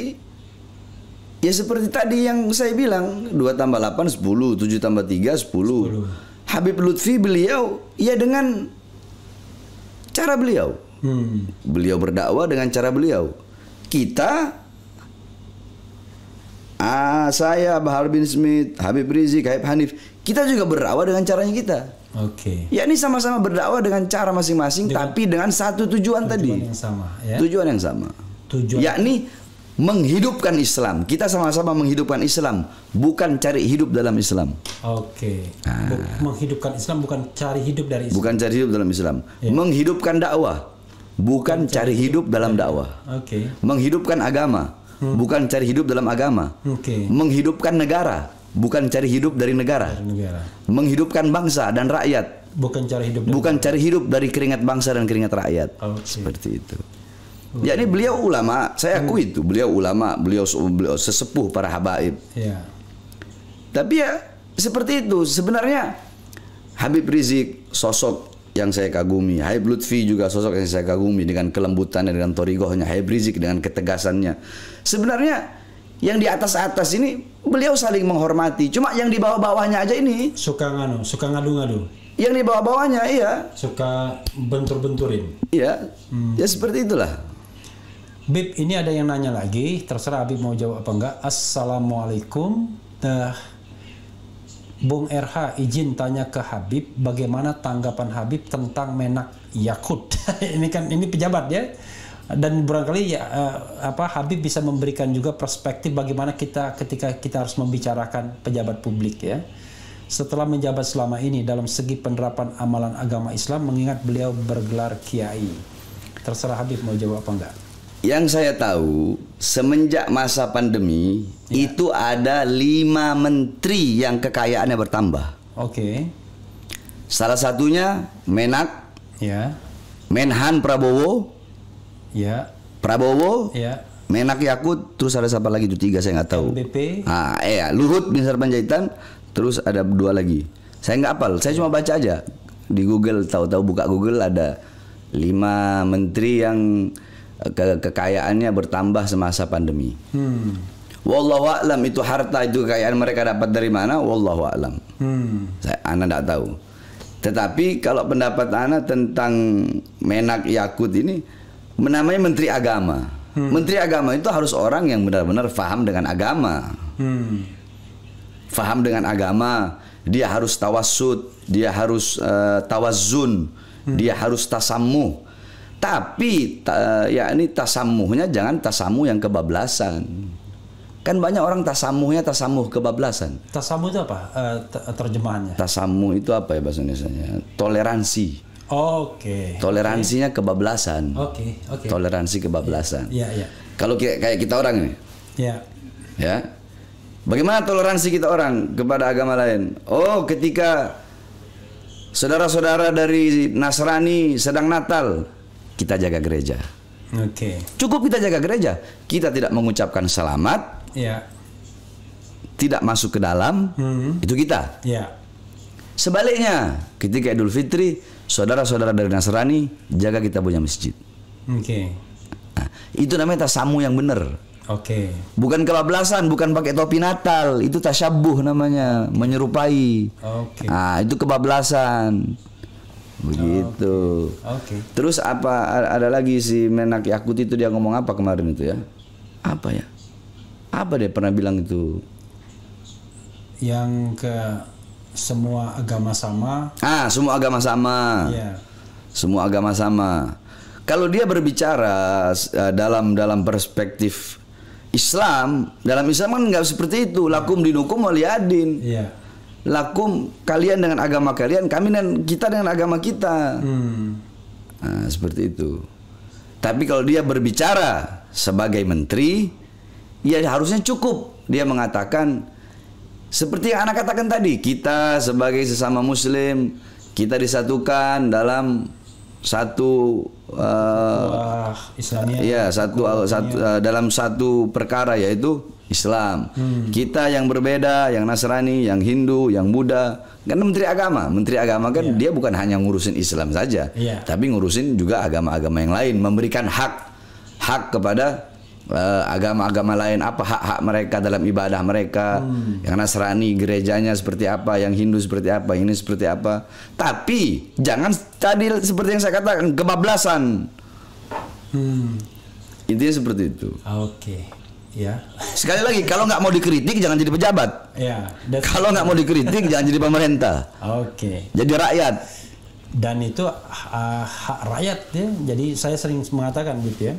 ya seperti tadi yang saya bilang, 2 tambah 8 10, 7 tambah 3 10. Habib Lutfi beliau ya dengan cara beliau. Beliau berdakwah dengan cara beliau. Saya, Bahar bin Smith, Habib Rizik, Habib Hanif, kita juga berdakwah dengan caranya kita. Ya, ini sama-sama berdakwah dengan cara masing-masing, tapi dengan satu tujuan tadi. Tujuan yang sama. Yakni menghidupkan Islam. Kita sama-sama menghidupkan Islam, bukan cari hidup dalam Islam. Menghidupkan Islam bukan cari hidup dari Islam. Bukan cari hidup dalam Islam. Menghidupkan dakwah, bukan cari hidup dalam dakwah. Menghidupkan agama, bukan cari hidup dalam agama. Menghidupkan negara, bukan cari hidup dari negara. Menghidupkan bangsa dan rakyat, bukan cari hidup dari keringat bangsa dan keringat rakyat. Seperti itu. Jadi beliau ulama, saya akui itu, beliau ulama, beliau sesepuh para habaib. Tapi ya seperti itu. Sebenarnya Habib Rizik sosok yang saya kagumi, Habib Lutfi juga sosok yang saya kagumi dengan kelembutannya, dengan thariqahnya. Habib Rizik dengan ketegasannya. Sebenarnya yang di atas-atas ini beliau saling menghormati. Cuma yang di bawah-bawahnya aja ini suka ngadu-ngadu. Yang di bawah-bawahnya suka bentur-benturin. Ya seperti itulah. Bib, ini ada yang nanya lagi, terserah Habib mau jawab apa enggak. Assalamualaikum. Bung RH izin tanya ke Habib, bagaimana tanggapan Habib tentang Menak Yakut? ini pejabat ya. Dan barangkali Habib bisa memberikan juga perspektif bagaimana ketika kita harus membicarakan pejabat publik ya. Setelah menjabat selama ini dalam segi penerapan amalan agama Islam, mengingat beliau bergelar kiai. Terserah Habib mau jawab apa enggak. Yang saya tahu, semenjak masa pandemi itu ada 5 menteri yang kekayaannya bertambah. Salah satunya Menak, Menhan Prabowo, Menak Yakut, terus ada siapa lagi itu 3 saya nggak tahu. Luhut bin Sarpanjaitan, terus ada 2 lagi. Saya nggak hafal, saya cuma baca aja di Google, tahu-tahu buka Google ada 5 menteri yang kekayaannya bertambah semasa pandemi. Wallahu a'lam, itu harta, itu kekayaan mereka dapat dari mana, wallahu a'lam. Ana tidak tahu. Tetapi kalau pendapat ana tentang Menak Yakut ini, menamai menteri agama. Menteri agama itu harus orang yang benar-benar faham dengan agama. Faham dengan agama, dia harus tawassud, dia harus tawazzun, dia harus tasammuh. Tapi ini tasamuhnya jangan tasamuh yang kebablasan. Kan banyak orang tasamuhnya tasamuh kebablasan. Tasamuh itu apa terjemahannya? Tasamuh itu apa ya bahasa Indonesianya? Toleransi. Oke. Toleransinya kebablasan. Oke. Toleransi kebablasan. Iya. Kalau kayak kita orang nih. Iya. Ya. Bagaimana toleransi kita orang kepada agama lain? Oh, ketika saudara-saudara dari Nasrani sedang Natal, kita jaga gereja. Oke. Cukup kita jaga gereja. Kita tidak mengucapkan selamat. Iya. Tidak masuk ke dalam. Itu kita. Iya. Sebaliknya, ketika Idul Fitri, saudara-saudara dari Nasrani jaga kita punya masjid. Oke. Nah, itu namanya tasamu yang benar. Oke. Bukan kebablasan, bukan pakai topi Natal. Itu tasyabuh namanya, menyerupai. Oke. Nah, itu kebablasan. Begitu. Oke. Terus apa ada lagi si Menak Yakut itu dia ngomong apa kemarin itu ya? Apa ya? Apa dia pernah bilang itu? Yang ke semua agama sama. Semua agama sama. Iya. Semua agama sama. Kalau dia berbicara dalam perspektif Islam, dalam Islam kan nggak seperti itu. Lakum dinukum waliyadin. Iya. Lakum kalian dengan agama kalian, kami dan kita dengan agama kita. Nah, seperti itu. Tapi kalau dia berbicara sebagai menteri, ya harusnya cukup dia mengatakan seperti yang anak katakan tadi, kita sebagai sesama Muslim, kita disatukan dalam satu Islamiyah. Dalam satu perkara yaitu Islam. Kita yang berbeda, yang Nasrani, yang Hindu, yang Buddha, kan menteri agama kan dia bukan hanya ngurusin Islam saja, tapi ngurusin juga agama-agama yang lain, memberikan hak kepada agama-agama lain, apa hak-hak mereka dalam ibadah mereka. Yang Nasrani gerejanya seperti apa, yang Hindu seperti apa, ini seperti apa. Tapi jangan tadi seperti yang saya katakan kebablasan. Intinya seperti itu. Oke. Ya. Sekali lagi, kalau nggak mau dikritik jangan jadi pejabat. Ya. Kalau nggak mau dikritik jangan jadi pemerintah. Oke. Jadi rakyat. Dan itu hak rakyat ya. Jadi saya sering mengatakan gitu ya.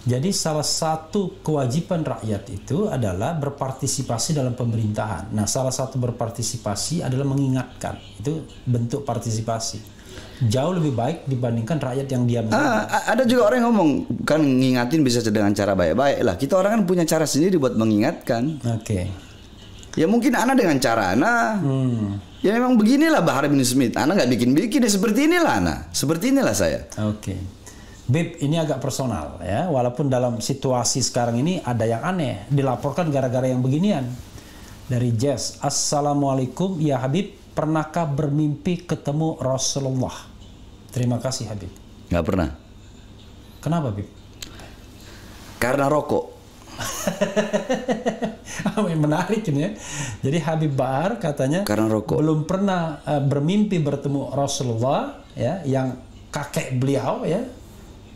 Jadi salah satu kewajiban rakyat itu adalah berpartisipasi dalam pemerintahan. Nah, salah satu berpartisipasi adalah mengingatkan. Itu bentuk partisipasi. Jauh lebih baik dibandingkan rakyat yang diam. Ada juga orang yang ngomong kan ngingatin bisa dengan cara baik-baik lah. Kita orang kan punya cara sendiri buat mengingatkan. Oke. Ya mungkin Ana dengan cara Ana. Ya memang beginilah Bahar bin Smith. Ana nggak bikin-bikin ya seperti inilah Ana. Seperti inilah saya. Oke. Bib, ini agak personal ya. Walaupun dalam situasi sekarang ini ada yang aneh. Dilaporkan gara-gara yang beginian. Dari Jess. Assalamualaikum ya Habib. Pernahkah bermimpi ketemu Rasulullah? Terima kasih Habib. Nggak pernah. Kenapa Habib? Karena rokok. Menarik ini ya. Jadi Habib Bahar katanya karena rokok. Belum pernah bermimpi bertemu Rasulullah ya, yang kakek beliau ya.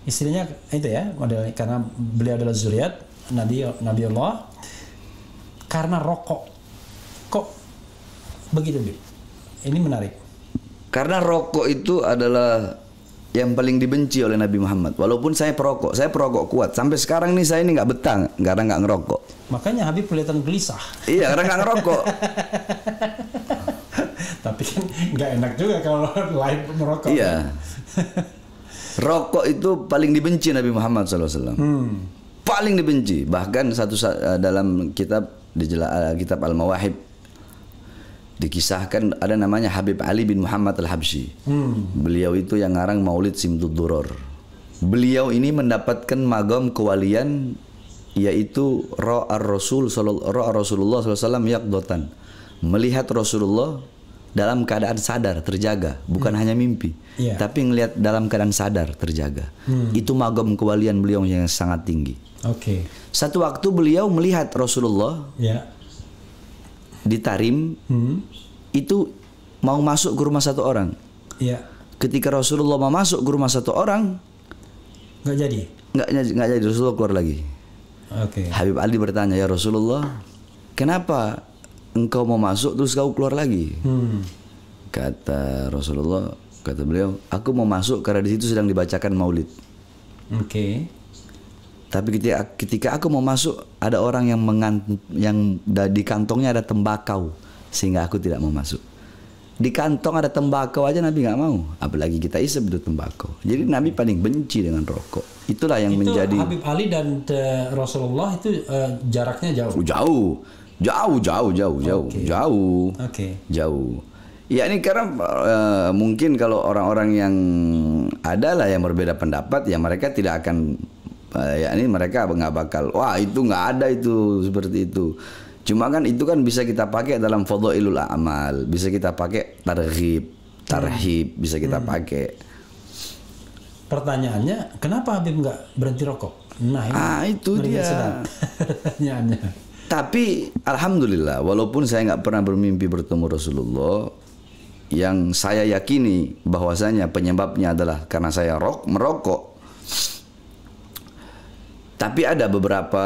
Istilahnya itu ya, modelnya karena beliau adalah zuriat Nabi Allah. Karena rokok. Kok begitu Habib? Ini menarik. Karena rokok itu adalah yang paling dibenci oleh Nabi Muhammad. Walaupun saya perokok kuat. Sampai sekarang nih saya ini nggak betah karena nggak ngerokok. Makanya Habib kelihatan gelisah. Iya, karena nggak ngerokok. Tapi kan nggak enak juga kalau live merokok. Iya. Rokok itu paling dibenci Nabi Muhammad SAW. Paling dibenci. Bahkan dalam kitab kitab Al-Mawahib dikisahkan ada namanya Habib Ali bin Muhammad Al-Habsyi. Beliau itu yang ngarang Maulid Simtud Duror. Beliau ini mendapatkan magam kewalian yaitu Rasulullah SAW yaqdatan. Melihat Rasulullah dalam keadaan sadar, terjaga, bukan hanya mimpi, tapi ngelihat dalam keadaan sadar, terjaga. Itu magam kewalian beliau yang sangat tinggi. Oke. Satu waktu beliau melihat Rasulullah di Tarim, itu mau masuk ke rumah satu orang. Ketika Rasulullah mau masuk ke rumah satu orang, nggak jadi. Nggak jadi, Rasulullah keluar lagi. Habib Ali bertanya, ya Rasulullah, kenapa engkau mau masuk terus kau keluar lagi? Kata Rasulullah, kata beliau, aku mau masuk karena di situ sedang dibacakan Maulid. Tapi ketika aku mau masuk, ada orang yang di kantongnya ada tembakau, sehingga aku tidak mau masuk. Di kantong ada tembakau aja Nabi nggak mau, apalagi kita isep itu tembakau. Jadi Nabi paling benci dengan rokok. Itulah yang itu menjadi. Habib Ali dan Rasulullah itu jaraknya jauh. Jauh. Oke. Jauh. Ya ini karena mungkin kalau orang-orang yang adalah yang berbeda pendapat, ya mereka tidak akan, ya ini mereka nggak bakal, wah itu nggak ada itu seperti itu. Cuma kan itu kan bisa kita pakai dalam fadhailul a'mal, bisa kita pakai tarhib, bisa kita pakai. Pertanyaannya, kenapa Habib nggak berhenti rokok? Nah, itu dia. Pertanyaannya. Tapi alhamdulillah, walaupun saya nggak pernah bermimpi bertemu Rasulullah, yang saya yakini bahwasanya penyebabnya adalah karena saya merokok. Tapi ada beberapa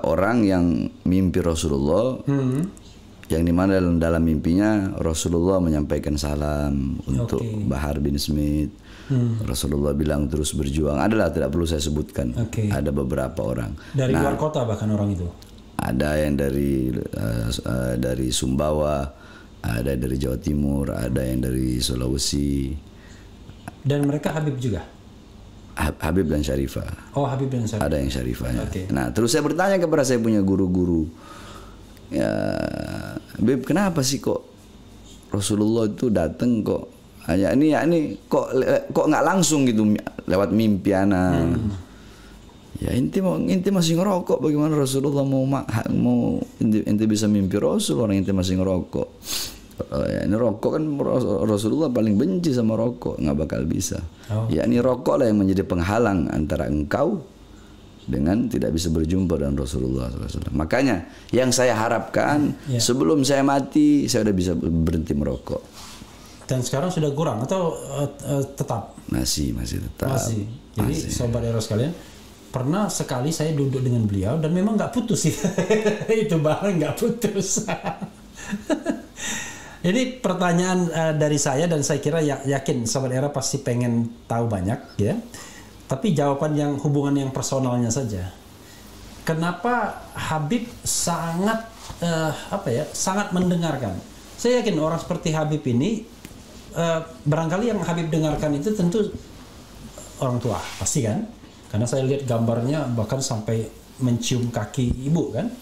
orang yang mimpi Rasulullah, yang dimana dalam mimpinya Rasulullah menyampaikan salam untuk Bahar bin Smith. Rasulullah bilang terus berjuang. Adalah tidak perlu saya sebutkan. Ada beberapa orang. Dari luar kota bahkan orang itu. Ada yang dari Sumbawa, ada yang dari Jawa Timur, ada yang dari Sulawesi. Dan mereka Habib juga. Habib dan Syarifah. Oh, Habib dan Syarifah. Ada yang Syarifahnya. Nah, terus saya bertanya kepada saya punya guru-guru, ya, Habib, kenapa sih kok Rasulullah itu datang kok hanya ini kok nggak langsung gitu lewat mimpi anak? Ya inti masih ngerokok, bagaimana Rasulullah mau inti bisa mimpi Rasul, orang inti masih ngerokok. Ya, ini rokok kan Rasulullah paling benci sama rokok, nggak bakal bisa. Ya ini rokok lah yang menjadi penghalang antara engkau dengan tidak bisa berjumpa dengan Rasulullah SAW. Makanya yang saya harapkan sebelum saya mati saya udah bisa berhenti merokok. Dan sekarang sudah kurang atau tetap? Masih tetap. Jadi sobat Eros sekalian, pernah sekali saya duduk dengan beliau dan memang nggak putus sih. Itu barang nggak putus. Ini pertanyaan dari saya dan saya kira yakin Sobat Era pasti pengen tahu banyak ya. Tapi jawaban yang hubungan yang personalnya saja. Kenapa Habib sangat sangat mendengarkan? Saya yakin orang seperti Habib ini barangkali yang Habib dengarkan itu tentu orang tua, pasti kan? Karena saya lihat gambarnya bahkan sampai mencium kaki ibu kan?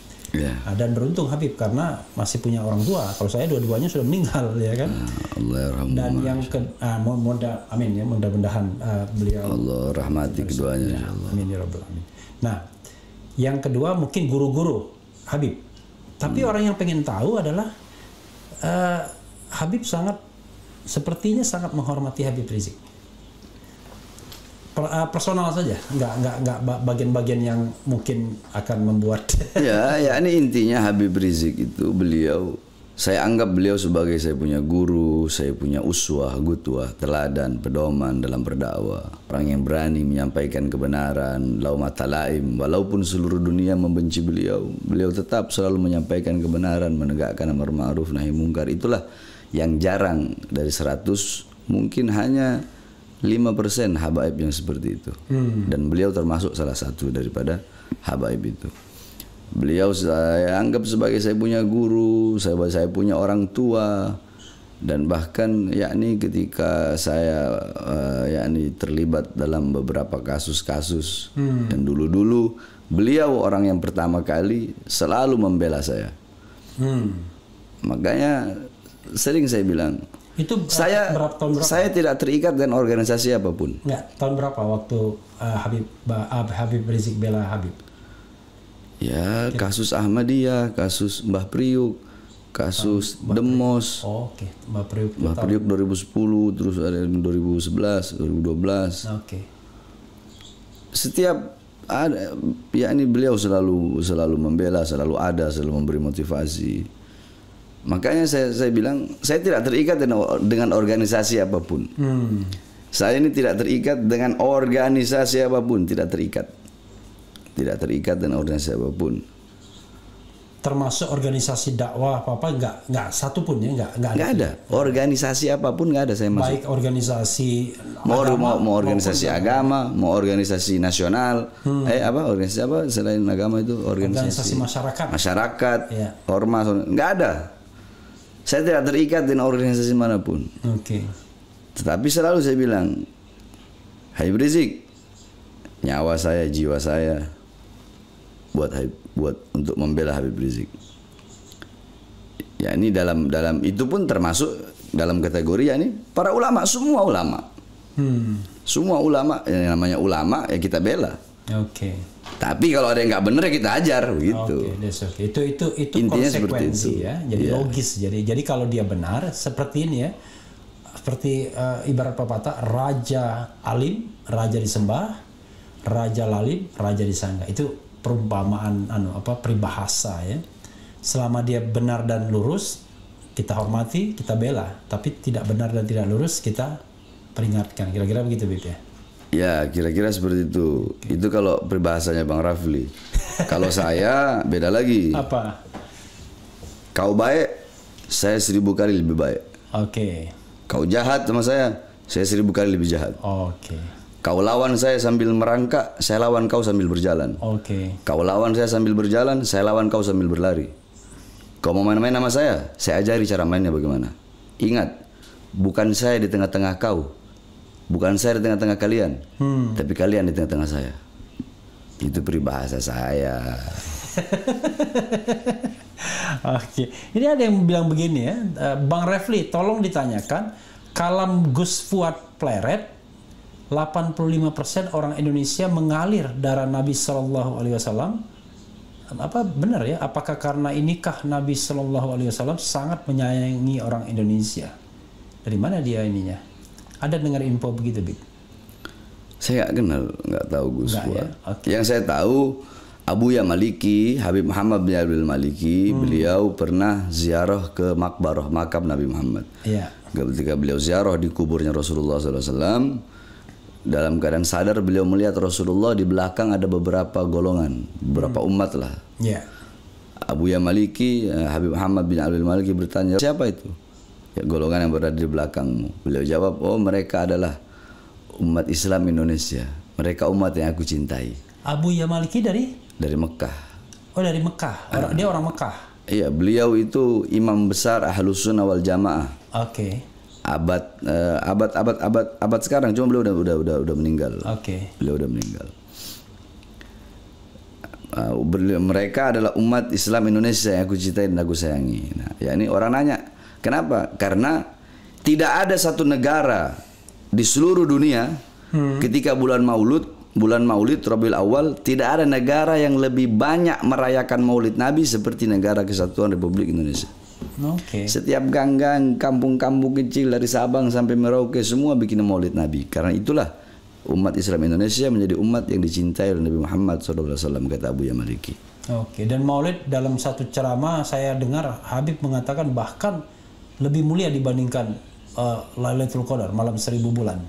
Dan beruntung Habib karena masih punya orang tua. Kalau saya dua-duanya sudah meninggal ya kan. Dan yang amin ya, mudah-mudahan beliau Allah rahmati keduanya insyaallah. Amin ya rabbal alamin. Nah, yang kedua mungkin guru-guru Habib. Tapi orang yang pengen tahu adalah Habib sepertinya sangat menghormati Habib Rizik. Personal saja, nggak bagian-bagian yang mungkin akan membuat. Ya ini intinya Habib Rizik itu saya anggap beliau sebagai saya punya guru, saya punya uswah, gutwah, teladan, pedoman dalam berdakwah. Orang yang berani menyampaikan kebenaran, laumata laim, walaupun seluruh dunia membenci beliau tetap selalu menyampaikan kebenaran, menegakkan amar ma'ruf nahi mungkar. Itulah yang jarang dari 100 mungkin hanya 5% habaib yang seperti itu. Dan beliau termasuk salah satu daripada habaib itu. Beliau saya anggap sebagai saya punya guru, saya punya orang tua, dan bahkan yakni ketika saya terlibat dalam beberapa kasus-kasus dan dulu beliau orang yang pertama kali selalu membela saya. Makanya sering saya bilang, itu tahun berapa? Saya tidak terikat dengan organisasi apapun. Enggak, tahun berapa waktu Habib Rizik bela Habib? Ya, kasus Ahmadiyah, kasus Mbah Priuk, kasus Demos. Oke, Mbah Priuk 2010, terus ada 2011, 2012. Oke. Setiap ada, ini beliau selalu membela, selalu ada, selalu memberi motivasi. Makanya saya bilang saya tidak terikat dengan organisasi apapun. Saya ini tidak terikat dengan organisasi apapun, tidak terikat dengan organisasi apapun. termasuk organisasi dakwah apa nggak satu pun ya nggak ada. Organisasi apapun nggak ada saya masuk. Baik organisasi mau agama, mau organisasi agama, mau organisasi nasional, organisasi apa selain agama itu organisasi masyarakat, ya. Ormas, nggak ada. Saya tidak terikat dengan organisasi manapun. Oke. Tetapi selalu saya bilang, Habib Rizik, nyawa saya, jiwa saya, buat untuk membela Habib Rizik. Ya ini dalam itu pun termasuk dalam kategori ya ini para ulama, semua ulama. Semua ulama, yang namanya ulama ya kita bela. Oke. Tapi kalau ada yang nggak benar ya kita ajar begitu. Okay. Itu intinya konsekuensi ya. Jadi logis. Jadi kalau dia benar seperti ini ya. Seperti ibarat pepatah, raja alim, raja disembah, raja lalim, raja disangga. Itu perumpamaan peribahasa ya. Selama dia benar dan lurus, kita hormati, kita bela. Tapi tidak benar dan tidak lurus, kita peringatkan. Kira-kira begitu, Bib ya? Ya, kira-kira seperti itu. Okay. Itu kalau peribahasanya Bang Rafli. Kalau saya beda lagi. Apa? Kau baik, saya 1000 kali lebih baik. Oke. Kau jahat sama saya 1000 kali lebih jahat. Oke. Kau lawan saya sambil merangkak, saya lawan kau sambil berjalan. Oke. Kau lawan saya sambil berjalan, saya lawan kau sambil berlari. Kau mau main-main sama saya ajari cara mainnya bagaimana. Ingat, bukan saya di tengah-tengah kau, bukan saya di tengah-tengah kalian, tapi kalian di tengah-tengah saya. Itu peribahasa saya. Oke, ini ada yang bilang begini ya, Bang Refli, tolong ditanyakan, kalam Gus Fuad Pleret, 85% orang Indonesia mengalir darah Nabi Shallallahu Alaihi Wasallam. Apa benar ya? Apakah karena inikah Nabi Shallallahu Alaihi Wasallam sangat menyayangi orang Indonesia? Dari mana dia ininya? Ada dengar info begitu, Bib? Saya nggak kenal, nggak tahu Gus Fuad. Ya? Okay. Yang saya tahu Abuya Maliki, Habib Muhammad bin Abdul Maliki, beliau pernah ziarah ke makbarah makam Nabi Muhammad. Yeah. Ketika beliau ziarah di kuburnya Rasulullah SAW, dalam keadaan sadar beliau melihat Rasulullah di belakang ada beberapa golongan, beberapa umat lah. Yeah. Abuya Maliki, Habib Muhammad bin Abdul Maliki bertanya, siapa itu? Ya, golongan yang berada di belakangmu. Beliau jawab, oh mereka adalah umat Islam Indonesia. Mereka umat yang aku cintai. Abuya Maliki dari Mekah. Oh, dari Mekah. Dia orang Mekah. Iya, beliau itu imam besar Ahlus Sunnah wal Jamaah. Oke. Abad sekarang, cuma beliau udah meninggal. Oke. Beliau udah meninggal. Mereka adalah umat Islam Indonesia yang aku cintai dan aku sayangi. Nah, ya ini orang nanya, kenapa? Karena tidak ada satu negara di seluruh dunia ketika bulan Maulid Rabiul Awal, tidak ada negara yang lebih banyak merayakan Maulid Nabi seperti negara Kesatuan Republik Indonesia. Okay. Setiap gang-gang, kampung-kampung kecil dari Sabang sampai Merauke semua bikin Maulid Nabi. Karena itulah umat Islam Indonesia menjadi umat yang dicintai oleh Nabi Muhammad SAW, kata Abuya Maliki. Oke, dan Maulid dalam satu ceramah saya dengar Habib mengatakan bahkan lebih mulia dibandingkan Lailatul Qadar, malam 1000 bulan.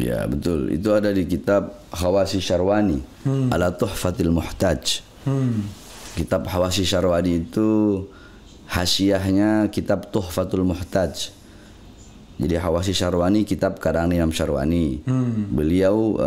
Ya betul, itu ada di kitab Hawasi Syarwani, Ala Tuhfatil Muhtaj. Kitab Hawasi Syarwani itu hasyiahnya kitab Tuhfatul Muhtaj. Jadi Hawasi Syarwani kitab karangan Imam Syarwani. Beliau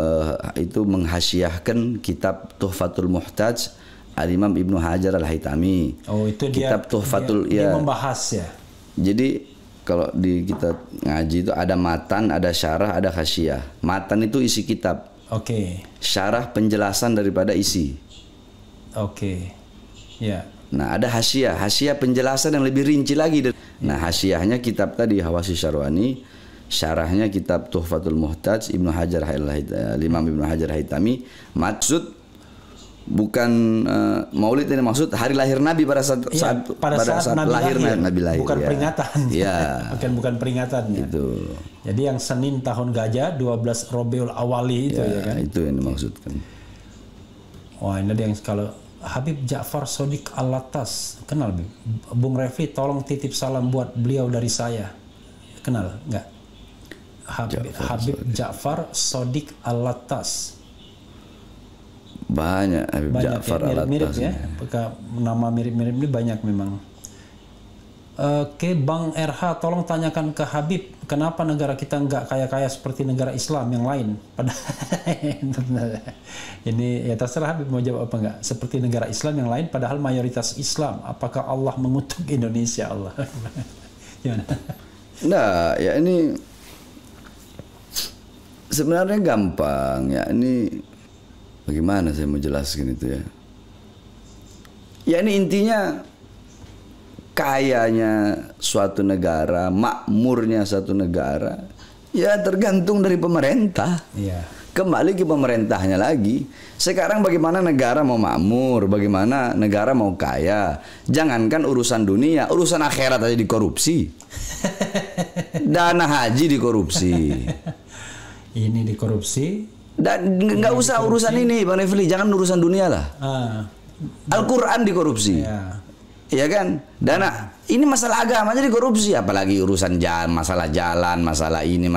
itu menghasyiahkan kitab Tuhfatul Muhtaj Al-Imam Ibnu Hajar Al-Haytami. Oh, itu kitab Tuhfatul dia membahas ya. Jadi kalau di kita ngaji itu ada matan, ada syarah, ada hasyiah. Matan itu isi kitab. Oke. Syarah penjelasan daripada isi. Oke. Ya. Nah, ada hasyiah. Hasyiah penjelasan yang lebih rinci lagi. Nah, hasyiahnya kitab tadi Hawasi Syarwani, syarahnya kitab Tuhfatul Muhtaj Imam Ibnu Hajar Haytami. Maksud bukan Maulid ini, maksud hari lahir Nabi pada saat Nabi lahir. Nabi lahir. Bukan peringatan. Ya. bukan peringatannya. Itu. Jadi yang Senin tahun gajah 12 Rabiul Awali itu ya kan. Itu yang dimaksudkan. Wah, ini ada yang kalau Habib Ja'far Shodiq Al-Lattas, kenal Bung Refli, tolong titip salam buat beliau dari saya. Kenal enggak? Habib Ja'far Shodiq Al-Lattas. Banyak Habib Ja'far ya, mirip-mirip Alatas ya. Nama mirip-mirip ini banyak memang. Oke, Bang RH, tolong tanyakan ke Habib, kenapa negara kita nggak kaya-kaya seperti negara Islam yang lain? Padahal ini ya terserah Habib mau jawab apa enggak. Seperti negara Islam yang lain, padahal mayoritas Islam. Apakah Allah mengutuk Indonesia? Allah. Gimana? Nah, ya ini sebenarnya gampang ya. Ini bagaimana saya mau jelaskan itu ya? Ya ini intinya kayanya suatu negara, makmurnya satu negara, ya tergantung dari pemerintah. Iya. Kembali ke pemerintahnya lagi. Sekarang bagaimana negara mau makmur, bagaimana negara mau kaya. Jangankan urusan dunia, urusan akhirat aja dikorupsi. Dana haji dikorupsi. Ini dikorupsi. Dan nggak usah urusan ini, Bang Refli, jangan urusan dunia lah. Al-Quran dikorupsi. Iya. Iya kan? Dana ini masalah agama jadi korupsi, apalagi urusan jalan, masalah ini.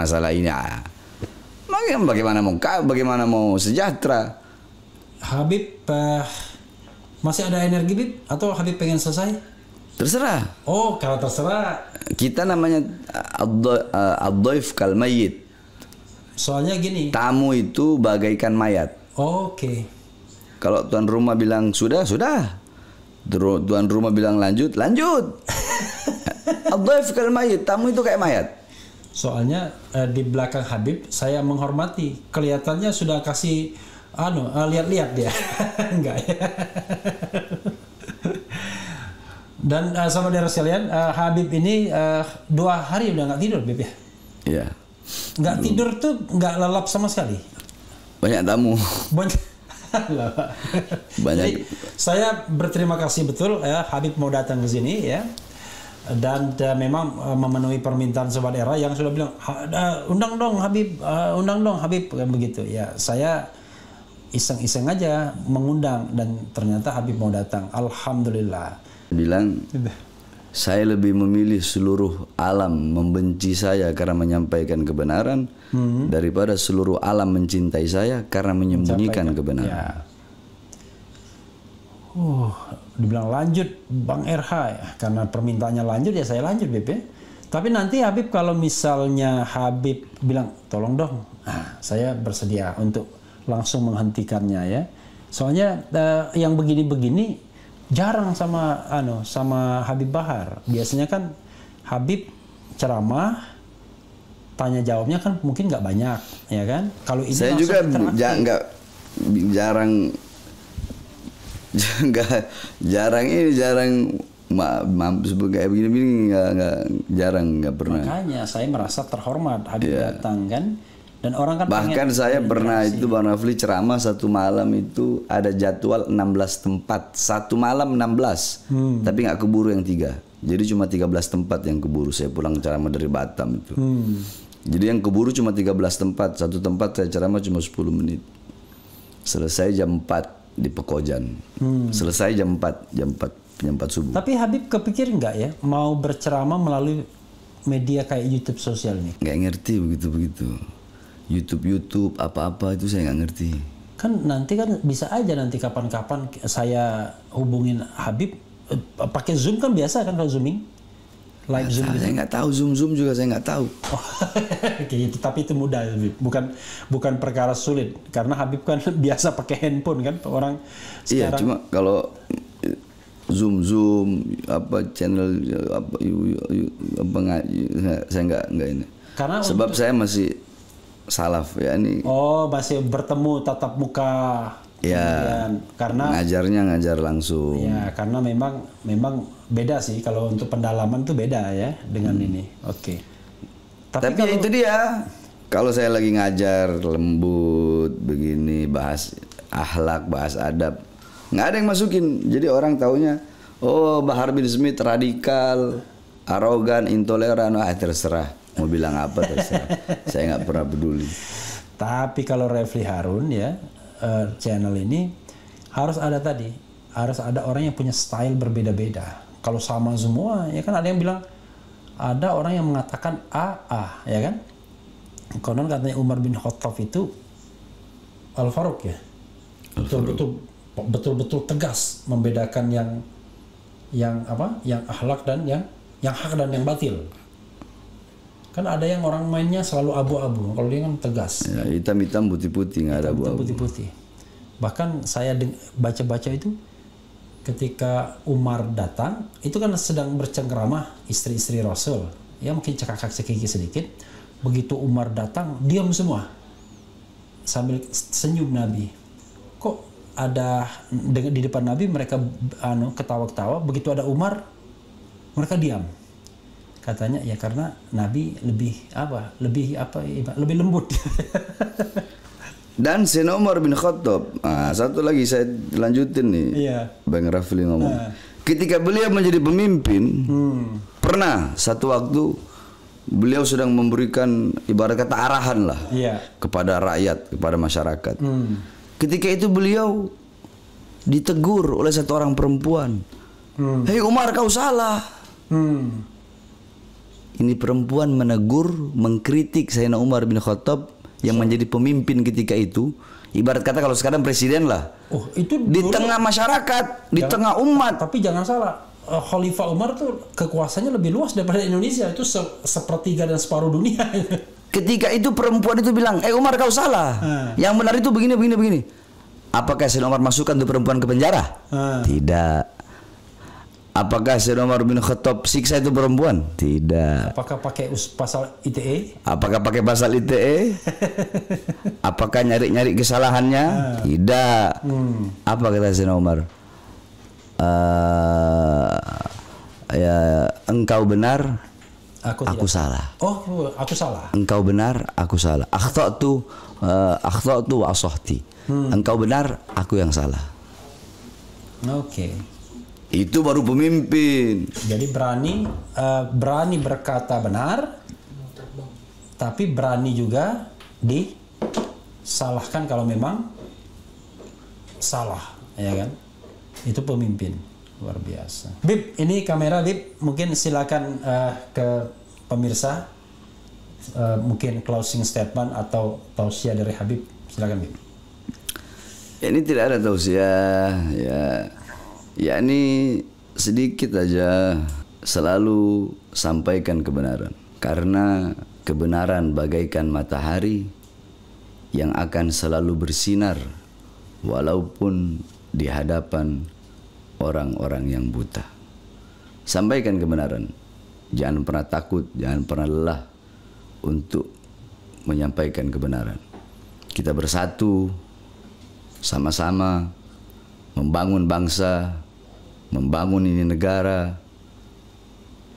Bagaimana mau sejahtera? Habib masih ada energi Bib atau Habib pengen selesai? Terserah. Oh, kalau terserah. Kita namanya ad-dhaif kal mayyit. Soalnya gini. Tamu itu bagaikan mayat. Oke. Kalau tuan rumah bilang sudah. Tuan rumah bilang lanjut. Ad-dhaif kal mayyit, tamu itu kayak mayat. Soalnya di belakang Habib saya menghormati, kelihatannya sudah kasih lihat-lihat dia. Enggak ya. Dan saudara sekalian, Habib ini 2 hari udah nggak tidur, Bib ya? Iya. Nggak tidur tuh nggak lelap sama sekali. Banyak tamu. Banyak. Jadi, saya berterima kasih betul ya Habib mau datang ke sini ya. Dan memang memenuhi permintaan Sobat Era yang sudah bilang undang dong Habib kan begitu ya. Saya iseng-iseng aja mengundang dan ternyata Habib mau datang. Alhamdulillah. Bilang saya lebih memilih seluruh alam membenci saya karena menyampaikan kebenaran daripada seluruh alam mencintai saya karena menyembunyikan kebenaran. Ya. Dibilang lanjut Bang RH ya. Karena permintaannya lanjut ya saya lanjut Beb ya. Tapi nanti Habib kalau misalnya Habib bilang tolong dong, saya bersedia untuk langsung menghentikannya ya. Soalnya yang begini-begini jarang sama Habib Bahar. Biasanya kan Habib ceramah, tanya jawabnya kan mungkin nggak banyak, ya kan? Kalau ini saya juga jarang kayak begini nggak pernah. Makanya saya merasa terhormat Habib datang kan. Dan orang kan bahkan saya pernah itu Bang Rafli ceramah satu malam itu ada jadwal 16 tempat, satu malam 16 tapi nggak keburu yang 3, jadi cuma 13 tempat yang keburu. Saya pulang ceramah dari Batam itu jadi yang keburu cuma 13 tempat. Satu tempat saya ceramah cuma 10 menit, selesai jam 4 di Pekojan. Selesai jam 4 subuh. Tapi Habib kepikir nggak ya mau berceramah melalui media kayak YouTube sosial ini? Nggak ngerti begitu YouTube apa-apa itu saya nggak ngerti. Kan nanti kan bisa aja nanti kapan-kapan saya hubungin Habib pakai Zoom kan biasa kan kalau Zooming live Zoom. Saya nggak tahu Zoom juga saya nggak tahu. Gitu, tapi itu mudah Habib. Bukan perkara sulit karena Habib kan biasa pakai handphone kan orang sekarang. Iya cuma kalau Zoom apa channel saya nggak ini. Karena sebab saya masih salaf ya ini. Oh, masih bertemu tatap muka. Ya. Karena ngajar langsung. Ya, karena memang beda sih kalau untuk pendalaman tuh beda ya dengan ini. Oke. Tapi kalau, itu dia. Kalau saya lagi ngajar lembut begini, bahas akhlak, bahas adab, nggak ada yang masukin. Jadi orang taunya, oh Bahar bin Smith radikal, arogan, intoleran, terserah. Mau bilang apa terserah. Saya nggak pernah peduli. Tapi kalau Refli Harun ya channel ini harus ada orang yang punya style berbeda-beda. Kalau sama semua ya kan ada yang bilang, ada orang yang mengatakan ya kan. Konon katanya Umar bin Khattab itu Al Faruq ya. betul-betul tegas membedakan yang akhlak dan yang hak dan yang batil. Kan ada yang orang mainnya selalu abu-abu, kalau dia kan tegas. Ya, hitam-hitam putih-putih, nggak ada abu-abu. Putih-putih. Bahkan saya baca-baca itu ketika Umar datang, itu kan sedang bercengkrama istri-istri Rasul. Ya mungkin cekakak-cekiki sedikit. Begitu Umar datang, diam semua. Sambil senyum Nabi. Kok ada di depan Nabi mereka ketawa-ketawa, begitu ada Umar mereka diam. Katanya ya karena Nabi lebih lembut. Dan Sayyidina Umar bin Khattab, satu lagi saya lanjutin nih. Iya. Bang Rafli ngomong. Ketika beliau menjadi pemimpin, pernah satu waktu beliau sedang memberikan ibarat kata arahan lah, kepada rakyat, kepada masyarakat. Ketika itu beliau ditegur oleh satu orang perempuan. Hei Umar, kau salah. Ini perempuan menegur, mengkritik Sayyidina Umar bin Khattab yang menjadi pemimpin ketika itu. Ibarat kata kalau sekarang presiden lah. Oh, itu di tengah masyarakat, di tengah umat. Tapi jangan salah, Khalifah Umar tuh kekuasaannya lebih luas daripada Indonesia. Itu sepertiga dan separuh dunia. Ketika itu perempuan itu bilang, Umar kau salah. Yang benar itu begini. Apakah Sayyidina Umar masukkan tuh perempuan ke penjara? Tidak. Apakah Sayyidina Umar bin Khattab siksa itu perempuan? Tidak. Apakah pakai pasal ITE? Apakah pakai pasal ITE? Apakah nyari-nyari kesalahannya? Tidak. Apa kata Sayyidina Umar? Ya, engkau benar, aku salah. Oh, aku salah. Engkau benar, aku salah. Akhtatu wa asahti. Engkau benar, aku yang salah. Oke. Itu baru pemimpin. Jadi berani berkata benar, tapi berani juga disalahkan kalau memang salah, ya kan? Itu pemimpin luar biasa. Bib, ini kamera Bib, mungkin silakan ke pemirsa, mungkin closing statement atau tausiah dari Habib, silakan Bib. Ini tidak ada tausiah, ya ini sedikit aja, selalu sampaikan kebenaran. Karena kebenaran bagaikan matahari yang akan selalu bersinar walaupun di hadapan orang-orang yang buta. Sampaikan kebenaran. Jangan pernah takut, jangan pernah lelah untuk menyampaikan kebenaran. Kita bersatu sama-sama membangun bangsa, membangun ini negara,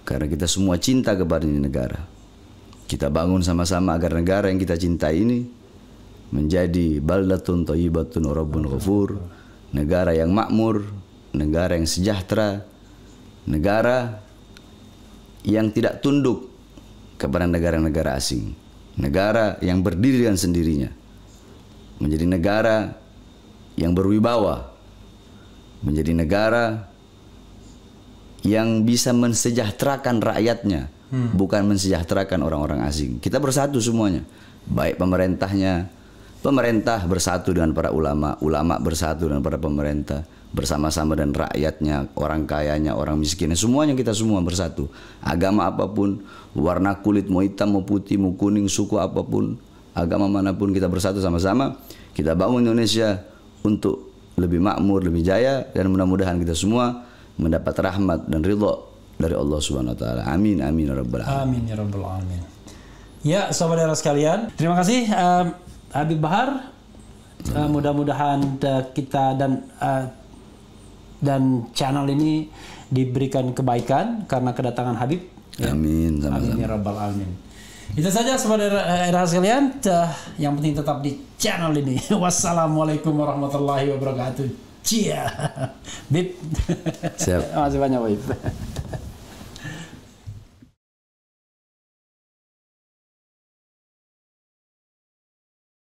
karena kita semua cinta kepada ini negara. Kita bangun sama-sama agar negara yang kita cintai ini menjadi baldatun thayyibatun rabbun ghafur, negara yang makmur, negara yang sejahtera, negara yang tidak tunduk kepada negara-negara asing, negara yang berdiri dengan sendirinya, menjadi negara yang berwibawa, menjadi negara yang bisa mensejahterakan rakyatnya, bukan mensejahterakan orang-orang asing. Kita bersatu semuanya, baik pemerintahnya, pemerintah bersatu dengan para ulama, ulama bersatu dengan para pemerintah, bersama-sama dan rakyatnya, orang kayanya, orang miskinnya, semuanya kita semua bersatu. Agama apapun, warna kulit mau hitam, mau putih, mau kuning, suku apapun, agama manapun, kita bersatu sama-sama. Kita bangun Indonesia untuk lebih makmur, lebih jaya, dan mudah-mudahan kita semua mendapat rahmat dan ridha dari Allah Subhanahu wa taala. Amin amin ya rabbal alamin. Amin ya rabbal alamin. Ya, saudara sekalian, terima kasih Habib Bahar. Mudah-mudahan kita dan channel ini diberikan kebaikan karena kedatangan Habib. Amin sama-sama. Amin ya rabbal alamin. Itu saja saudara sekalian, yang penting tetap di channel ini. Wassalamualaikum warahmatullahi wabarakatuh. Cia. Bib. Siap. Terima kasih banyak, Bib.